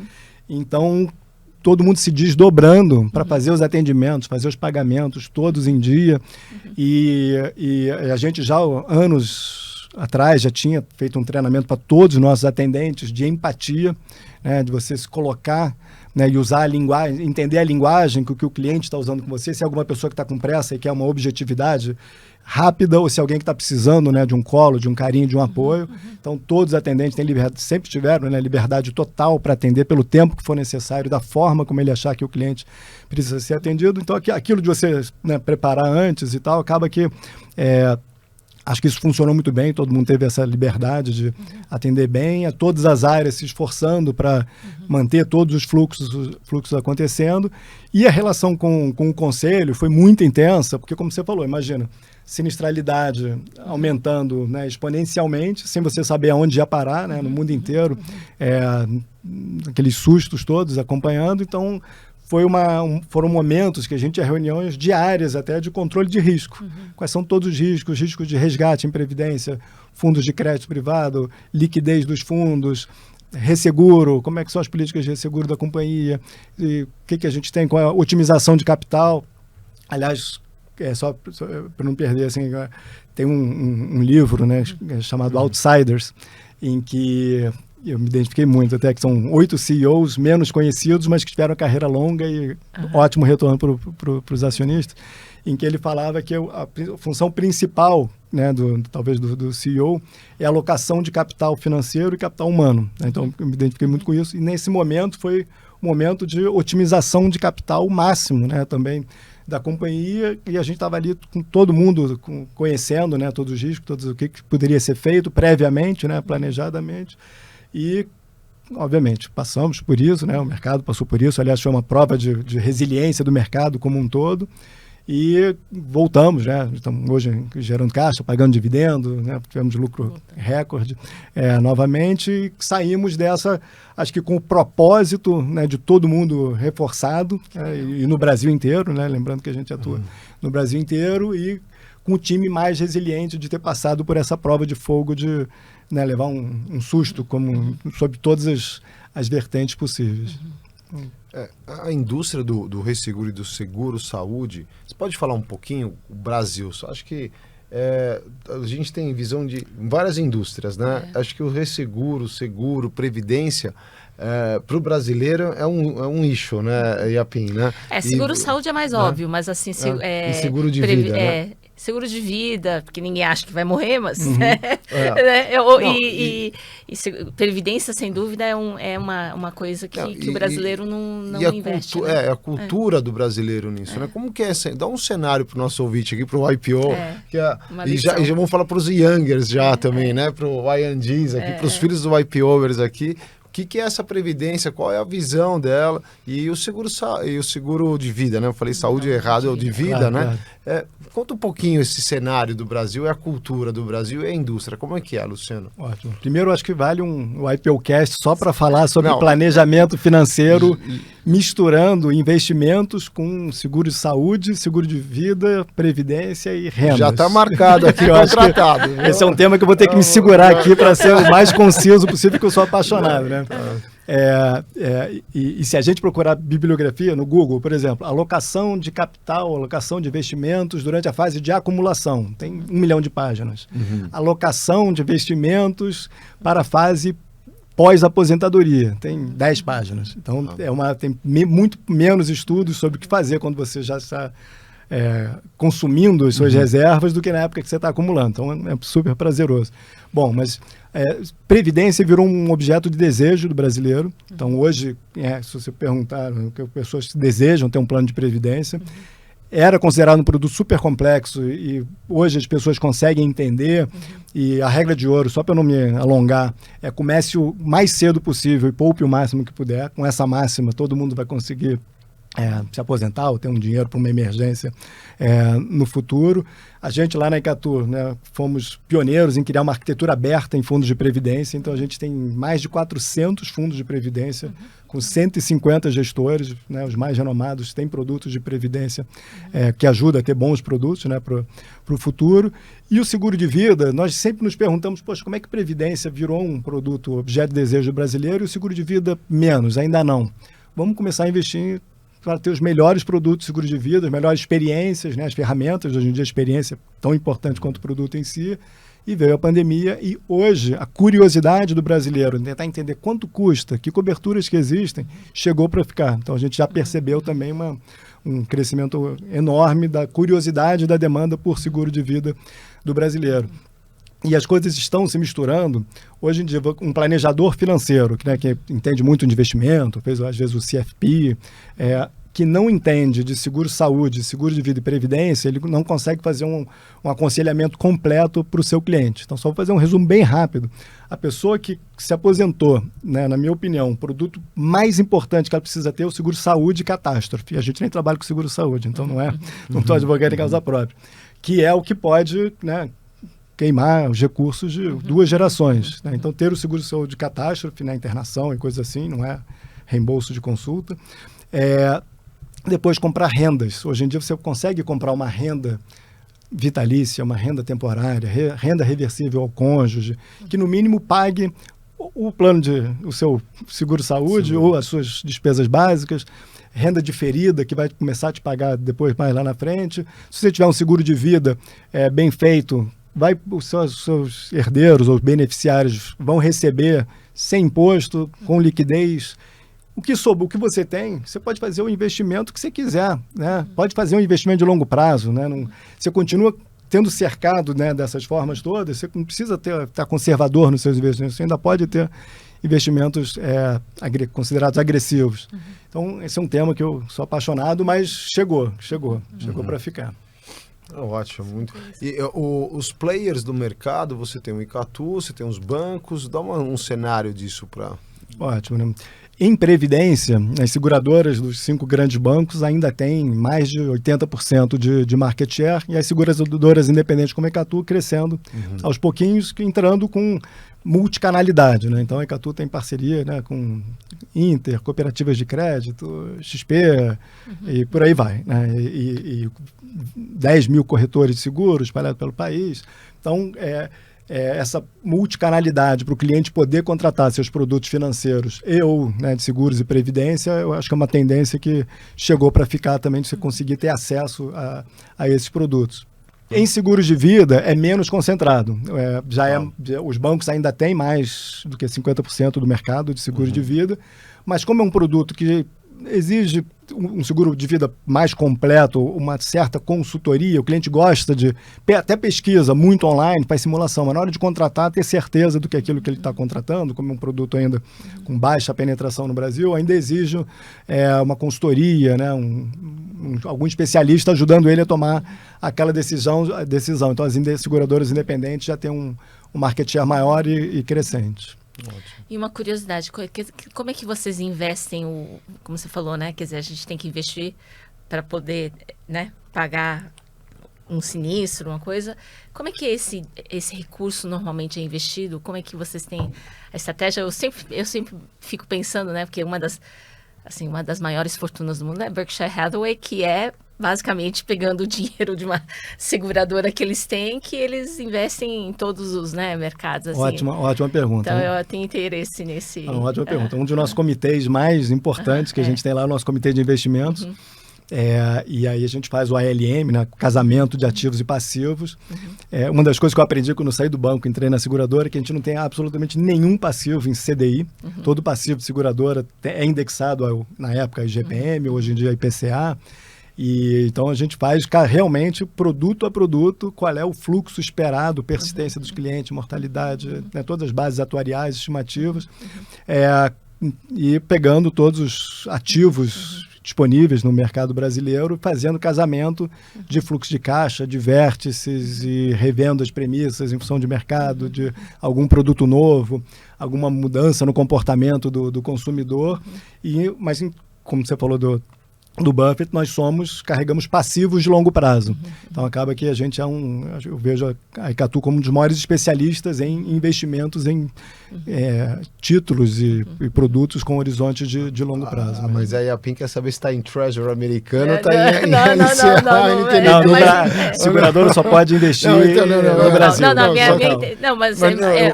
Então, todo mundo se desdobrando para fazer os atendimentos, fazer os pagamentos todos em dia. E a gente já, anos atrás, já tinha feito um treinamento para todos os nossos atendentes de empatia, né, de você se colocar, né, e usar a linguagem, entender a linguagem que o cliente está usando com você, se é alguma pessoa que está com pressa e quer uma objetividade rápida, ou se é alguém que está precisando, né, de um colo, de um carinho, de um apoio. Então, todos os atendentes têm sempre tiveram, né, liberdade total para atender pelo tempo que for necessário, da forma como ele achar que o cliente precisa ser atendido. Então, aquilo de você, né, preparar antes e tal, acaba que acho que isso funcionou muito bem, todo mundo teve essa liberdade de atender bem, a todas as áreas se esforçando para manter todos os fluxos acontecendo. E a relação com o conselho foi muito intensa, porque, como você falou, imagina, sinistralidade aumentando, né, exponencialmente, sem você saber aonde ia parar, né, no mundo inteiro, aqueles sustos todos acompanhando. Então, foram momentos que a gente tinha reuniões diárias até de controle de risco. Quais são todos os riscos de resgate em previdência, fundos de crédito privado, liquidez dos fundos, resseguro, como é que são as políticas de resseguro da companhia, e o que a gente tem com a otimização de capital. Aliás, só para não perder, assim, tem um livro, né, chamado Outsiders, em que eu me identifiquei muito, até que são 8 CEOs menos conhecidos, mas que tiveram carreira longa e ótimo retorno para os acionistas, em que ele falava que a função principal, né, talvez do CEO é a alocação de capital financeiro e capital humano. Né? Então, eu me identifiquei muito com isso. E nesse momento foi um momento de otimização de capital máximo, né, também da companhia, e a gente estava ali com todo mundo conhecendo, né, todos os riscos, o que poderia ser feito previamente, né, planejadamente. E, obviamente, passamos por isso, né? O mercado passou por isso. Aliás, foi uma prova de resiliência do mercado como um todo. E voltamos, né? Estamos hoje gerando caixa, pagando dividendo, né? Tivemos lucro recorde novamente. E saímos dessa, acho que com o propósito, né, de todo mundo reforçado, e no Brasil inteiro, né? Lembrando que a gente atua no Brasil inteiro, e com o time mais resiliente de ter passado por essa prova de fogo de, né, levar um susto sob todas as vertentes possíveis. A indústria do resseguro e do seguro saúde, você pode falar um pouquinho o Brasil? Acho que a gente tem visão de várias indústrias, né? Acho que o resseguro, seguro, previdência, para o brasileiro é um issue, né, Yapim, né? Seguro-saúde é mais óbvio, mas assim... e seguro de vida, né? Seguro de vida, porque ninguém acha que vai morrer, mas... previdência, sem dúvida, é uma coisa que o brasileiro não investe. A cultura do brasileiro nisso, né? Como que é? Dá um cenário para o nosso ouvinte aqui, para o IPO, e já vamos falar para os youngers também, né? Para o INGs aqui, para os filhos do IPOers aqui. O que é essa previdência, qual é a visão dela e o seguro de vida, né? Eu falei saúde errado, é o de vida, né? Claro. Conta um pouquinho esse cenário do Brasil, a cultura do Brasil e a indústria. Como é que é, Luciano? Ótimo. Primeiro, acho que vale um IPOcast só para falar sobre planejamento financeiro, misturando investimentos com seguro de saúde, seguro de vida, previdência e rendas. Já está marcado aqui, contratado. Esse é um tema que eu vou ter que me segurar aqui para ser o mais conciso possível, porque eu sou apaixonado, né? E se a gente procurar bibliografia no Google, por exemplo, alocação de capital, alocação de investimentos durante a fase de acumulação, tem 1 milhão de páginas. Alocação de investimentos para a fase pós-aposentadoria, tem 10 páginas. Então, tem muito menos estudos sobre o que fazer quando você já está consumindo as suas reservas do que na época que você está acumulando. Então, é super prazeroso. Bom, mas previdência virou um objeto de desejo do brasileiro. Então, hoje, se você perguntar o que as pessoas desejam ter um plano de previdência, era considerado um produto super complexo e hoje as pessoas conseguem entender. E a regra de ouro, só para não me alongar, comece o mais cedo possível e poupe o máximo que puder. Com essa máxima, todo mundo vai conseguir se aposentar ou ter um dinheiro para uma emergência no futuro. A gente lá na Icatu, né, fomos pioneiros em criar uma arquitetura aberta em fundos de previdência, então a gente tem mais de 400 fundos de previdência, com 150 gestores, né, os mais renomados têm produtos de previdência que ajudam a ter bons produtos, né, para o futuro. E o seguro de vida, nós sempre nos perguntamos, poxa, como é que previdência virou um produto objeto de desejo brasileiro e o seguro de vida menos? Ainda não. Vamos começar a investir para ter os melhores produtos de seguro de vida, as melhores experiências, né, as ferramentas, hoje em dia a experiência é tão importante quanto o produto em si, e veio a pandemia e hoje a curiosidade do brasileiro, tentar entender quanto custa, que coberturas que existem, chegou para ficar. Então a gente já percebeu também um crescimento enorme da curiosidade e da demanda por seguro de vida do brasileiro. E as coisas estão se misturando. Hoje em dia, um planejador financeiro, que entende muito de investimento, fez às vezes o CFP, que não entende de seguro-saúde, seguro de vida e previdência, ele não consegue fazer um aconselhamento completo para o seu cliente. Então, só vou fazer um resumo bem rápido. A pessoa que se aposentou, né, na minha opinião, o produto mais importante que ela precisa ter é o seguro-saúde e catástrofe. E a gente nem trabalha com seguro-saúde, então não estou advogando em causa própria. Que é o que pode, né, queimar os recursos de 2 gerações. Né? Então, ter o seguro-saúde de catástrofe, né, internação e coisa assim, não é reembolso de consulta. Depois, comprar rendas. Hoje em dia, você consegue comprar uma renda vitalícia, uma renda temporária, renda reversível ao cônjuge, que no mínimo pague o seu seguro-saúde ou as suas despesas básicas, renda diferida, que vai começar a te pagar depois mais lá na frente. Se você tiver um seguro de vida bem feito, os seus herdeiros ou beneficiários vão receber sem imposto, com liquidez. O que você tem, você pode fazer o investimento que você quiser, né? Pode fazer um investimento de longo prazo, né? Você continua tendo cercado, né, dessas formas todas, você não precisa estar conservador nos seus investimentos, você ainda pode ter investimentos considerados agressivos. Então, esse é um tema que eu sou apaixonado, mas chegou para ficar. Ótimo, muito. E os players do mercado, você tem o Icatu, você tem os bancos, dá um cenário disso para... Ótimo, né? Em previdência, as seguradoras dos 5 grandes bancos ainda têm mais de 80% de market share e as seguradoras independentes como a Icatu crescendo aos pouquinhos, entrando com multicanalidade, né? Então a Icatu tem parceria, né, com Inter, cooperativas de crédito, XP e por aí vai, né? E 10 mil corretores de seguros espalhados pelo país. Então, essa multicanalidade para o cliente poder contratar seus produtos financeiros ou, né, de seguros e previdência, eu acho que é uma tendência que chegou para ficar também, de você conseguir ter acesso a esses produtos. Em seguros de vida é menos concentrado. Os bancos ainda têm mais do que 50% do mercado de seguros de vida, mas como é um produto que exige um seguro de vida mais completo, uma certa consultoria, o cliente gosta de até pesquisa muito online, faz simulação, mas na hora de contratar, ter certeza do que aquilo que ele está contratando, como é um produto ainda com baixa penetração no Brasil, ainda exige uma consultoria, né, algum especialista ajudando ele a tomar aquela decisão. Então, as seguradoras independentes já têm um market share maior e crescente. E uma curiosidade, como é que vocês investem, como você falou, né? Quer dizer, a gente tem que investir para poder, né, pagar um sinistro, uma coisa. Como é que esse recurso normalmente é investido? Como é que vocês têm a estratégia? Eu sempre fico pensando, né? Porque uma das maiores fortunas do mundo é Berkshire Hathaway, que é basicamente pegando o dinheiro de uma seguradora que eles têm, que eles investem em todos os, né, mercados. Assim. Ótima pergunta. Então, eu tenho interesse nesse... Ótima pergunta. Um dos nossos comitês mais importantes que a gente tem lá, o nosso comitê de investimentos, e aí a gente faz o ALM, né, casamento de ativos e passivos. Uma das coisas que eu aprendi quando eu saí do banco, entrei na seguradora, é que a gente não tem absolutamente nenhum passivo em CDI. Todo passivo de seguradora é indexado, na época, IGPM, hoje em dia IPCA. E então a gente faz realmente produto a produto, qual é o fluxo esperado, persistência dos clientes, mortalidade, né, todas as bases atuariais, estimativas, e pegando todos os ativos disponíveis no mercado brasileiro, fazendo casamento de fluxo de caixa, de vértices e revendo as premissas em função de mercado, de algum produto novo, alguma mudança no comportamento do consumidor, mas como você falou do Buffett, nós carregamos passivos de longo prazo. Então acaba que a gente eu vejo a Icatu como um dos maiores especialistas em investimentos em títulos e produtos com horizonte de longo prazo. Né? Mas aí a PIN quer saber se está em Treasury americano ou está em seguradora só pode investir no Brasil.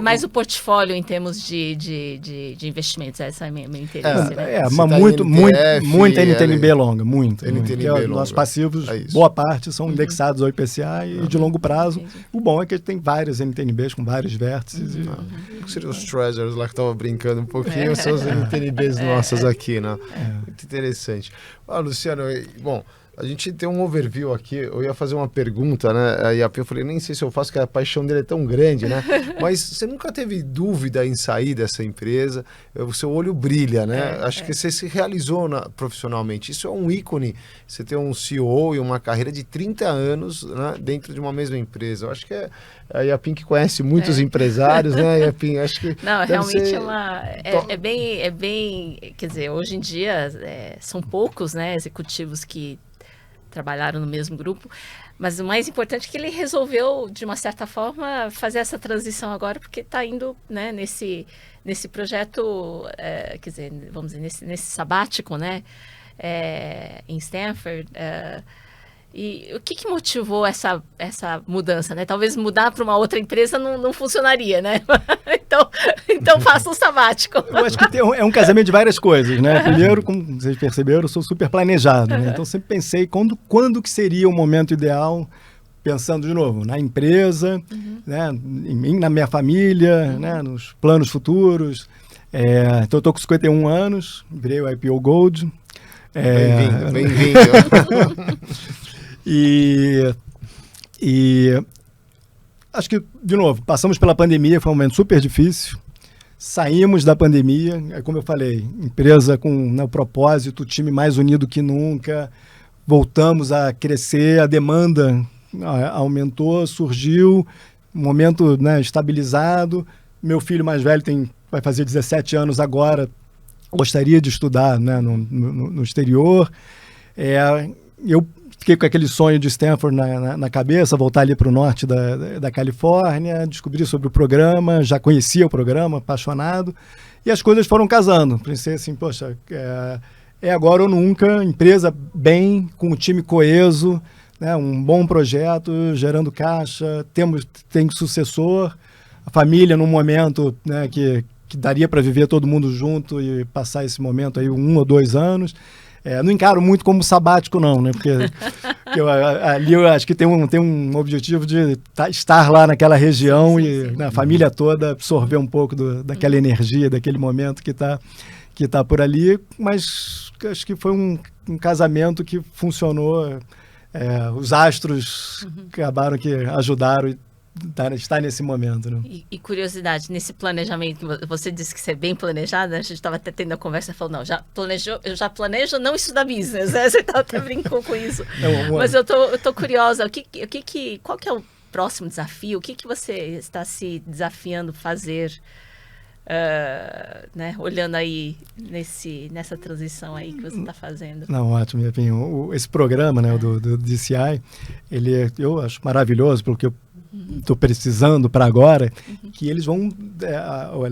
Mas o portfólio em termos de investimentos, esse é o meu interesse. Muita NTNB longa. Muito. Nossos passivos, boa parte, são indexados ao IPCA e de longo prazo. Entendi. O bom é que a gente tem vários NTNBs com vários vértices. O que seriam os Treasures lá que estava brincando um pouquinho? São os NTNBs nossas aqui, né? Muito interessante. Luciano, bom... A gente tem um overview aqui, eu ia fazer uma pergunta, né? E eu falei, nem sei se eu faço, porque a paixão dele é tão grande, né? Mas você nunca teve dúvida em sair dessa empresa? O seu olho brilha, né? Acho que você se realizou profissionalmente. Isso é um ícone. Você tem um CEO e uma carreira de 30 anos, né, dentro de uma mesma empresa. Eu acho que a Yapim que conhece muitos empresários, né, Yapim? Acho que não, realmente é bem, quer dizer, hoje em dia são poucos, né, executivos que trabalharam no mesmo grupo, mas o mais importante é que ele resolveu, de uma certa forma, fazer essa transição agora, porque está indo, né, nesse projeto, quer dizer, vamos dizer, nesse sabático, né, em Stanford. E o que motivou essa mudança, né? Talvez mudar para uma outra empresa não funcionaria, né? Então faça um sabático. Eu acho que é um casamento de várias coisas, né? Primeiro, como vocês perceberam, eu sou super planejado, né? Então sempre pensei quando que seria o momento ideal, pensando de novo na empresa, né? Em mim, na minha família, né? Nos planos futuros. Então eu estou com 51 anos, virei o IPO Gold. Bem-vindo. E acho que, de novo, passamos pela pandemia, foi um momento super difícil, saímos da pandemia, como eu falei, empresa com o propósito, o time mais unido que nunca, voltamos a crescer, a demanda aumentou, surgiu, um momento, né, estabilizado, meu filho mais velho vai fazer 17 anos agora, gostaria de estudar, né, no exterior, eu fiquei com aquele sonho de Stanford na cabeça, voltar ali para o norte da Califórnia, descobri sobre o programa, já conhecia o programa, apaixonado, e as coisas foram casando. Pensei assim, poxa, é agora ou nunca, empresa bem, com o time coeso, né, um bom projeto, gerando caixa, tem sucessor, a família num momento, né, que daria para viver todo mundo junto e passar esse momento aí 1 ou 2 anos. Não encaro muito como sabático, não, né? Porque ali eu acho que tem um objetivo de estar lá naquela região e a família toda absorver um pouco daquela energia, daquele momento que tá por ali. Mas acho que foi um casamento que funcionou. Os astros acabaram que ajudaram está nesse momento, né? E curiosidade, nesse planejamento, você disse que você é bem planejado, né? A gente estava até tendo a conversa e falou, não, eu já planejo não estudar business, né? Você até brincou com isso. Mas eu tô curiosa, qual que é o próximo desafio? O que você está se desafiando fazer né, olhando aí nessa transição aí que você está fazendo? Não, ótimo. Enfim, esse programa, né, do DCI, eu acho maravilhoso, porque eu estou precisando para agora, que eles vão,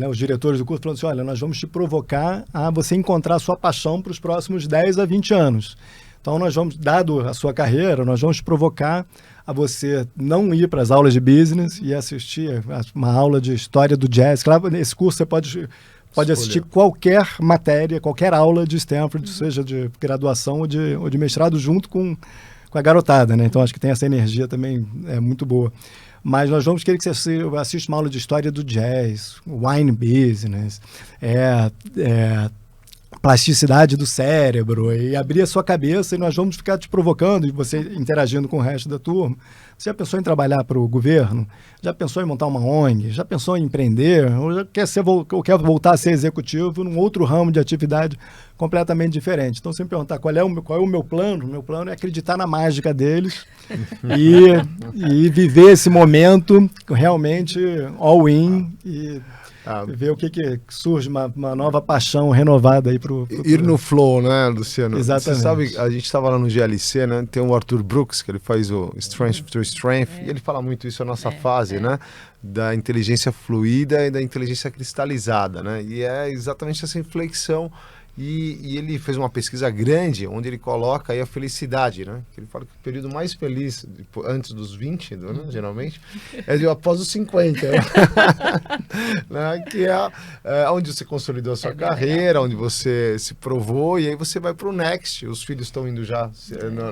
os diretores do curso falando assim, olha, nós vamos te provocar a você encontrar a sua paixão para os próximos 10 a 20 anos. Então, nós vamos, dado a sua carreira, nós vamos te provocar a você não ir para as aulas de business e assistir uma aula de história do jazz. Claro, nesse curso você pode assistir qualquer matéria, qualquer aula de Stanford, seja de graduação ou de mestrado, junto com a garotada, né? Então, acho que tem essa energia também muito boa. Mas nós vamos querer que você assista uma aula de história do jazz, wine business, plasticidade do cérebro, e abrir a sua cabeça, e nós vamos ficar te provocando, e você interagindo com o resto da turma. Você já pensou em trabalhar para o governo? Já pensou em montar uma ONG? Já pensou em empreender? Ou quer voltar a ser executivo num outro ramo de atividade completamente diferente? Então, se me perguntar qual é o meu plano, é acreditar na mágica deles e viver esse momento realmente all-in e ver o que surge, uma nova paixão renovada aí pro ir no flow, né, Luciano? Exatamente. Você sabe, a gente estava lá no GLC, né? Tem o Arthur Brooks, que ele faz o Strength to Strength, e ele fala muito isso na nossa fase, né? Da inteligência fluida e da inteligência cristalizada, né? E é exatamente essa inflexão. E ele fez uma pesquisa grande, onde ele coloca aí a felicidade, né? Ele fala que o período mais feliz, antes dos 20, né, geralmente, é após os 50. Né? Que é onde você consolidou a sua carreira, onde você se provou, e aí você vai para o next. Os filhos estão indo já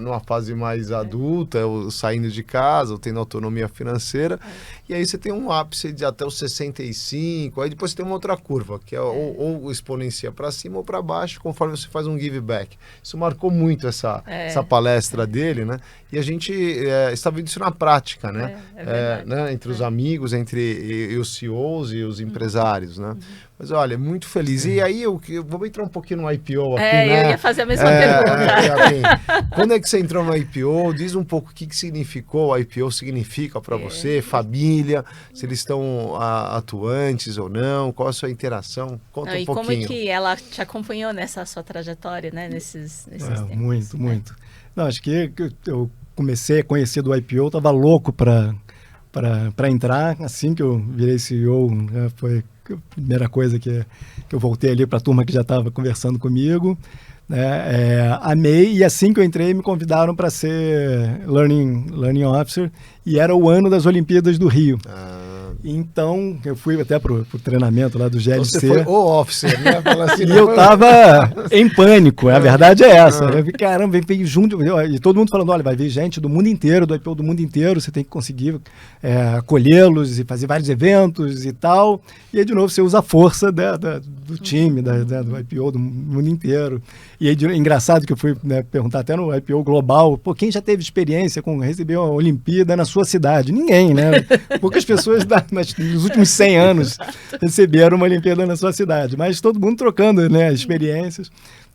numa fase mais adulta, ou saindo de casa, ou tendo autonomia financeira, e aí você tem um ápice de até os 65, aí depois você tem uma outra curva, que é ou exponencia para cima ou para baixo, conforme você faz um give back. Isso marcou muito essa palestra dele, né? E a gente está vendo isso na prática, né? Né? Entre os amigos, entre os CEOs e os empresários, né? Mas olha, muito feliz. E aí, eu vou entrar um pouquinho no IPO aqui, né? Eu ia fazer a mesma pergunta. Quando é que você entrou no IPO? Diz um pouco o que significou o IPO, significa para você, família, se eles estão atuantes ou não, qual a sua interação? Conta um pouquinho. E como é que ela te acompanhou nessa sua trajetória, né? Nesses tempos. Muito. Não, acho que eu comecei a conhecer do IPO, estava louco para entrar. Assim que eu virei CEO, né, foi a primeira coisa que eu voltei ali para a turma que já estava conversando comigo. Né, amei, e assim que eu entrei me convidaram para ser Learning Officer, e era o ano das Olimpíadas do Rio. Então, eu fui até pro treinamento lá do GLC. Você foi o officer, né? Assim, e eu tava em pânico, a verdade é essa. Eu vi, caramba, veio junto, e todo mundo falando, olha, vai vir gente do mundo inteiro, do IPO do mundo inteiro, você tem que conseguir acolhê-los e fazer vários eventos e tal. E aí, de novo, você usa a força do time, do IPO do mundo inteiro. E aí, engraçado que eu fui perguntar até no IPO global, quem já teve experiência com receber uma Olimpíada na sua cidade? Ninguém, né? Poucas pessoas nos últimos 100 anos receberam uma Olimpíada na sua cidade, mas todo mundo trocando, né, experiências.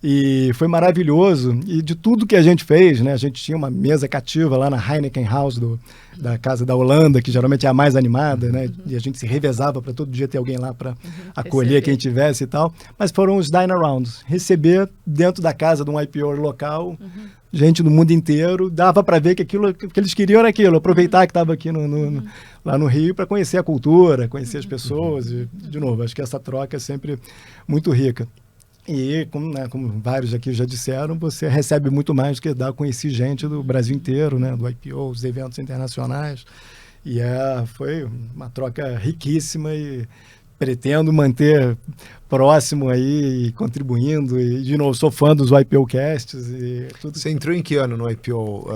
E foi maravilhoso. E de tudo que a gente fez, né, a gente tinha uma mesa cativa lá na Heineken House da Casa da Holanda, que geralmente é a mais animada, né? E a gente se revezava para todo dia ter alguém lá para acolher quem tivesse e tal. Mas foram os dine arounds, receber dentro da casa de um IPO local, gente do mundo inteiro, dava para ver que aquilo que eles queriam era aquilo, aproveitar que estava aqui lá no Rio para conhecer a cultura, conhecer as pessoas. E, de novo, acho que essa troca é sempre muito rica. E, como vários aqui já disseram, você recebe muito mais do que dá. Conheci gente do Brasil inteiro, né, do IPO, os eventos internacionais. E foi uma troca riquíssima e pretendo manter próximo aí, contribuindo. E, de novo, sou fã dos IPOcasts e tudo. Você entrou em que ano no IPO?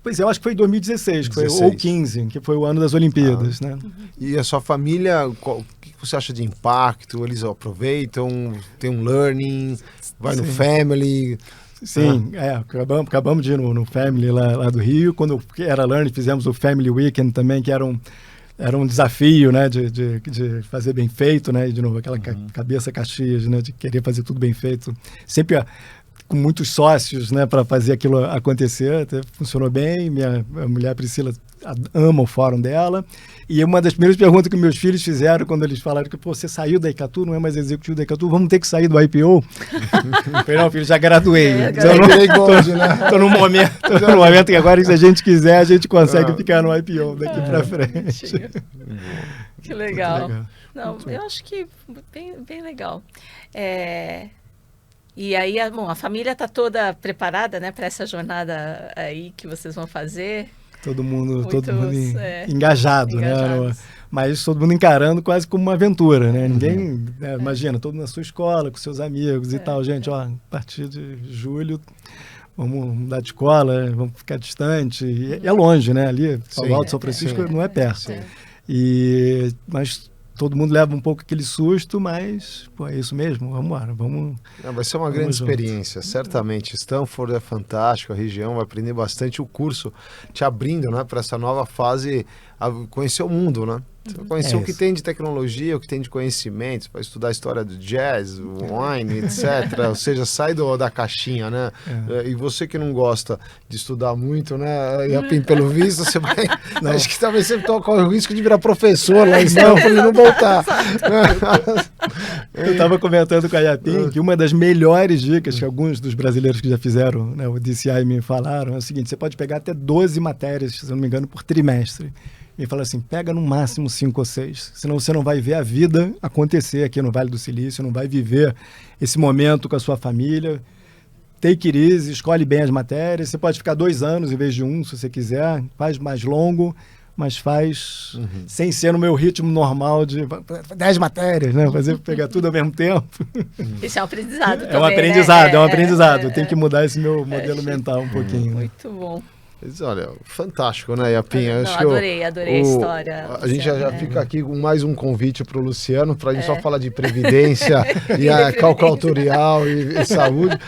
Pois é, eu acho que foi em 2016, que foi, ou 15, que foi o ano das Olimpíadas, né? E a sua família, o que você acha de impacto? Eles aproveitam, tem um learning, vai no family? Sim, acabamos de ir no family lá do Rio. Quando era learning, fizemos o Family Weekend também, que era um desafio, né, de fazer bem feito, né, e de novo aquela cabeça Caxias, né, de querer fazer tudo bem feito. Sempre com muitos sócios, né, para fazer aquilo acontecer. Até funcionou bem. Minha mulher Priscila ama o fórum dela. E uma das primeiras perguntas que meus filhos fizeram quando eles falaram que você saiu da Icatu, não é mais executivo da Icatu, vamos ter que sair do IPO. Eu falei, não, filho, já graduei. Estou num momento que agora, se a gente quiser, a gente consegue ficar no IPO daqui para frente. Que legal. Não, eu acho que bem legal. E aí, a família está toda preparada, né, para essa jornada aí que vocês vão fazer? Todo mundo engajado, né? Mas todo mundo encarando quase como uma aventura, né? Ninguém, imagina, todo na sua escola, com seus amigos e tal. Gente, a partir de julho, vamos mudar de escola, vamos ficar distante. E é longe, né? Ali, Palo Alto, São Francisco, não é perto. Mas todo mundo leva um pouco aquele susto, mas é isso mesmo, vamos embora, vai ser uma grande experiência, certamente. Stanford é fantástico, a região vai aprender bastante, o curso te abrindo, né, para essa nova fase, a conhecer o mundo, né? Conhecer o que tem de tecnologia, o que tem de conhecimento, para estudar a história do jazz, wine, etc. Ou seja, sai da caixinha, né? E você que não gosta de estudar muito, né? E pelo visto, você vai... Acho que talvez você corre o risco de virar professor lá em Stanford e não voltar. Eu estava comentando com a Yapim que uma das melhores dicas que alguns dos brasileiros que já fizeram, né, o DCI me falaram, é o seguinte: você pode pegar até 12 matérias, se eu não me engano, por trimestre. E fala assim, pega no máximo 5 ou 6, senão você não vai ver a vida acontecer aqui no Vale do Silício, não vai viver esse momento com a sua família. Take it easy, escolhe bem as matérias, você pode ficar 2 anos em vez de 1, se você quiser, faz mais longo, mas faz sem ser no meu ritmo normal de 10 matérias, né? Pegar tudo ao mesmo tempo. Isso é um aprendizado também, é um aprendizado, né? É um aprendizado. Eu tenho que mudar esse meu modelo mental um pouquinho. Muito bom. Olha, fantástico, né, Yapim? Adorei a história. A gente já fica aqui com mais um convite para o Luciano, para a gente só falar de previdência e a cálculo autorial e saúde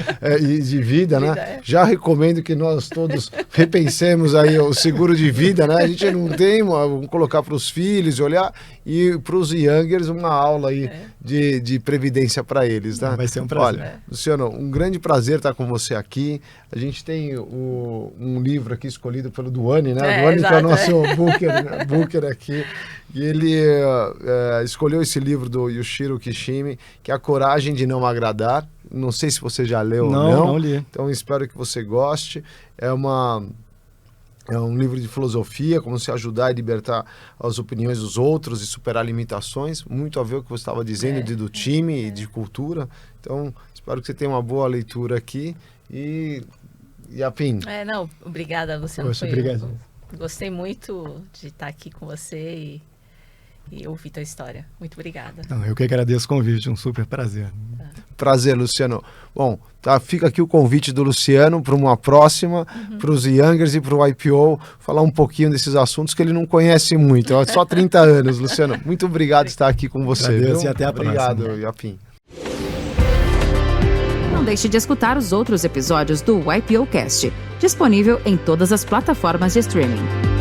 e de vida, né? Já recomendo que nós todos repensemos aí o seguro de vida, né? A gente não tem, vamos colocar para os filhos olhar, e para os youngers uma aula aí de previdência para eles, né? Vai ser um prazer. Olha, Luciano, um grande prazer estar com você aqui. A gente tem um livro aqui escolhido pelo Duane, né? Duane, que é o nosso booker aqui. E ele escolheu esse livro do Yoshiro Kishimi, que é A Coragem de Não Agradar. Não sei se você já leu ou não. Não li. Então, espero que você goste. É um livro de filosofia, como se ajudar e libertar as opiniões dos outros e superar limitações. Muito a ver com o que você estava dizendo do time e de cultura. Então, espero que você tenha uma boa leitura aqui. E Yapim. Obrigada, Luciano. Poxa, obrigado. Gostei muito de estar aqui com você e ouvir tua história. Muito obrigada. Eu que agradeço o convite, um super prazer. Prazer, Luciano. Bom, fica aqui o convite do Luciano para uma próxima, para os Youngers e para o IPO, falar um pouquinho desses assuntos que ele não conhece muito. É só 30 anos, Luciano. Muito obrigado por estar aqui com você. Agradeço e até a próxima. Obrigado, Yapim. Não deixe de escutar os outros episódios do YPOcast, disponível em todas as plataformas de streaming.